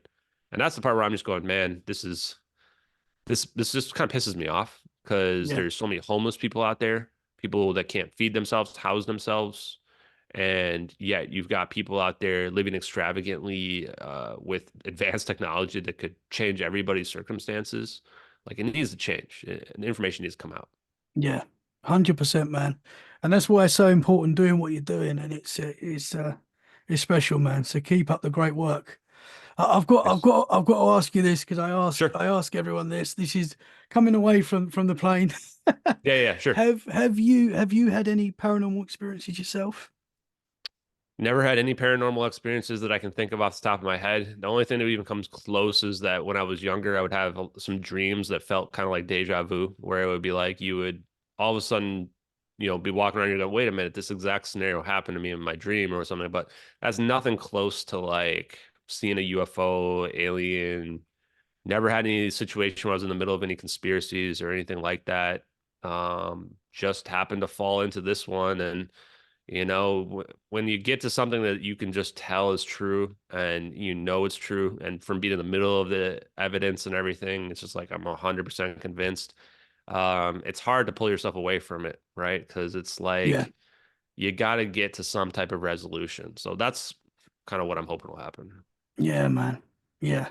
And that's the part where I'm just going, man, this just kind of pisses me off because Yeah. there's so many homeless people out there, people that can't feed themselves, house themselves, and yet you've got people out there living extravagantly with advanced technology that could change everybody's circumstances. Like it needs to change, and the information needs to come out. Yeah. 100%, man. And that's why it's so important doing what you're doing. And it's special, man. So keep up the great work. Yes. I've got to ask you this because Sure. I ask everyone this. This is coming away from the plane. Yeah, yeah, sure. Have you had any paranormal experiences yourself? Never had any paranormal experiences that I can think of off the top of my head. The only thing that even comes close is that when I was younger, I would have some dreams that felt kind of like deja vu, where it would be like you would all of a sudden, be walking around and go, wait a minute, this exact scenario happened to me in my dream or something. But that's nothing close to like seeing a UFO, alien. Never had any situation where I was in the middle of any conspiracies or anything like that. Just happened to fall into this one and when you get to something that you can just tell is true and it's true, and from being in the middle of the evidence and everything, it's just like I'm 100% convinced. It's hard to pull yourself away from it, right? Because it's Yeah. like you got to get to some type of resolution. So that's kind of what I'm hoping will happen. Yeah, man. Yeah.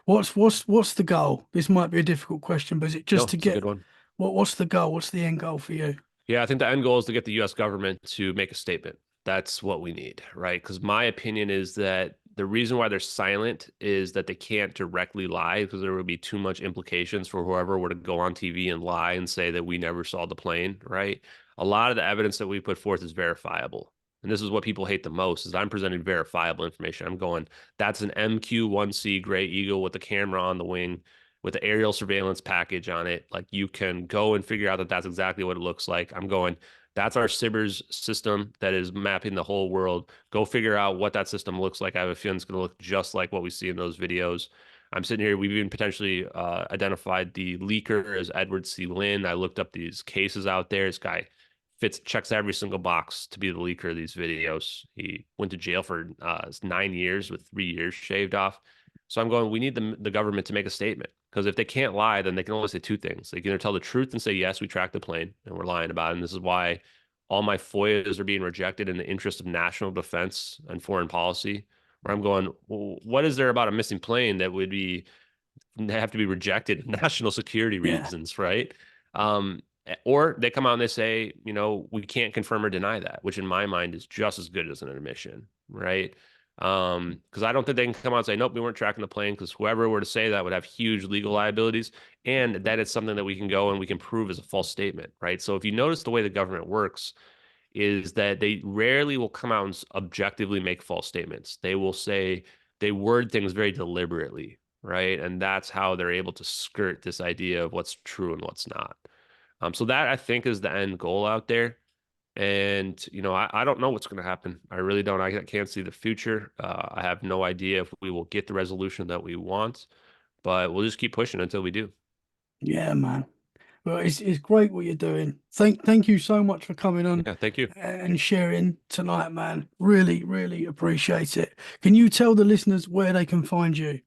What's the goal? This might be a difficult question, but is it just No, to it's a get good one. what's the goal? What's the end goal for you? Yeah, I think the end goal is to get the US government to make a statement. That's what we need, right? Because my opinion is that the reason why they're silent is that they can't directly lie because there would be too much implications for whoever were to go on TV and lie and say that we never saw the plane, right? A lot of the evidence that we put forth is verifiable. And this is what people hate the most is I'm presenting verifiable information. I'm going, that's an MQ-1C Gray Eagle with a camera on the wing with the aerial surveillance package on it. Like you can go and figure out that that's exactly what it looks like. I'm going, that's our SIBRS system that is mapping the whole world. Go figure out what that system looks like. I have a feeling it's going to look just like what we see in those videos. I'm sitting here. We've even potentially identified the leaker as Edward C. Lynn. I looked up these cases out there. This guy checks every single box to be the leaker of these videos. He went to jail for 9 years with 3 years shaved off. So I'm going, we need the government to make a statement because if they can't lie, then they can only say two things. They can either tell the truth and say, yes, we tracked the plane and we're lying about it. And this is why all my FOIAs are being rejected in the interest of national defense and foreign policy. Where I'm going, well, what is there about a missing plane that would have to be rejected? National security Yeah. reasons, right? Or they come out and they say, we can't confirm or deny that, which in my mind is just as good as an admission, right? Because I don't think they can come out and say, nope, we weren't tracking the plane, because whoever were to say that would have huge legal liabilities. And that is something that we can go and we can prove as a false statement, right? So if you notice the way the government works, is that they rarely will come out and objectively make false statements. They will say they word things very deliberately, right? And that's how they're able to skirt this idea of what's true and what's not. So that I think is the end goal out there. And, I don't know what's going to happen. I really don't. I can't see the future. I have no idea if we will get the resolution that we want, but we'll just keep pushing until we do. Yeah, man. Well, it's great what you're doing. Thank you so much for coming on Yeah, thank you. and sharing tonight, man. Really, really appreciate it. Can you tell the listeners where they can find you?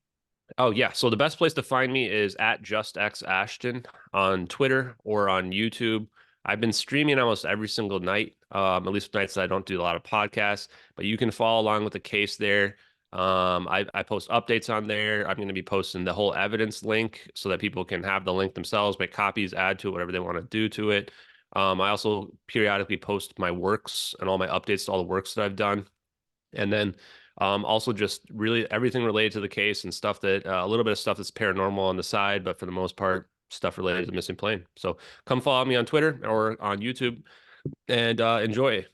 Oh yeah. So the best place to find me is at JustXAshton on Twitter or on YouTube. I've been streaming almost every single night, at least nights that I don't do a lot of podcasts, but you can follow along with the case there. I post updates on there. I'm going to be posting the whole evidence link so that people can have the link themselves, make copies, add to it, whatever they want to do to it. I also periodically post my works and all my updates to all the works that I've done. And then also just really everything related to the case and stuff that a little bit of stuff that's paranormal on the side, but for the most part, stuff related to the missing plane. So come follow me on Twitter or on YouTube and enjoy.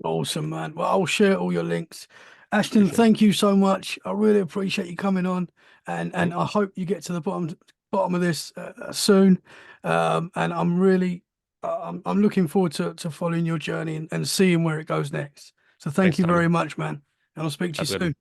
Awesome, man. Well, I'll share all your links. Ashton, Appreciate it. thank you so much. I really appreciate you coming on, and Mhm. I hope you get to the bottom of this soon. And I'm really I'm looking forward to following your journey and seeing where it goes next. So thank Thanks, you Tommy. very much, man. And I'll speak to you Have a good one. soon.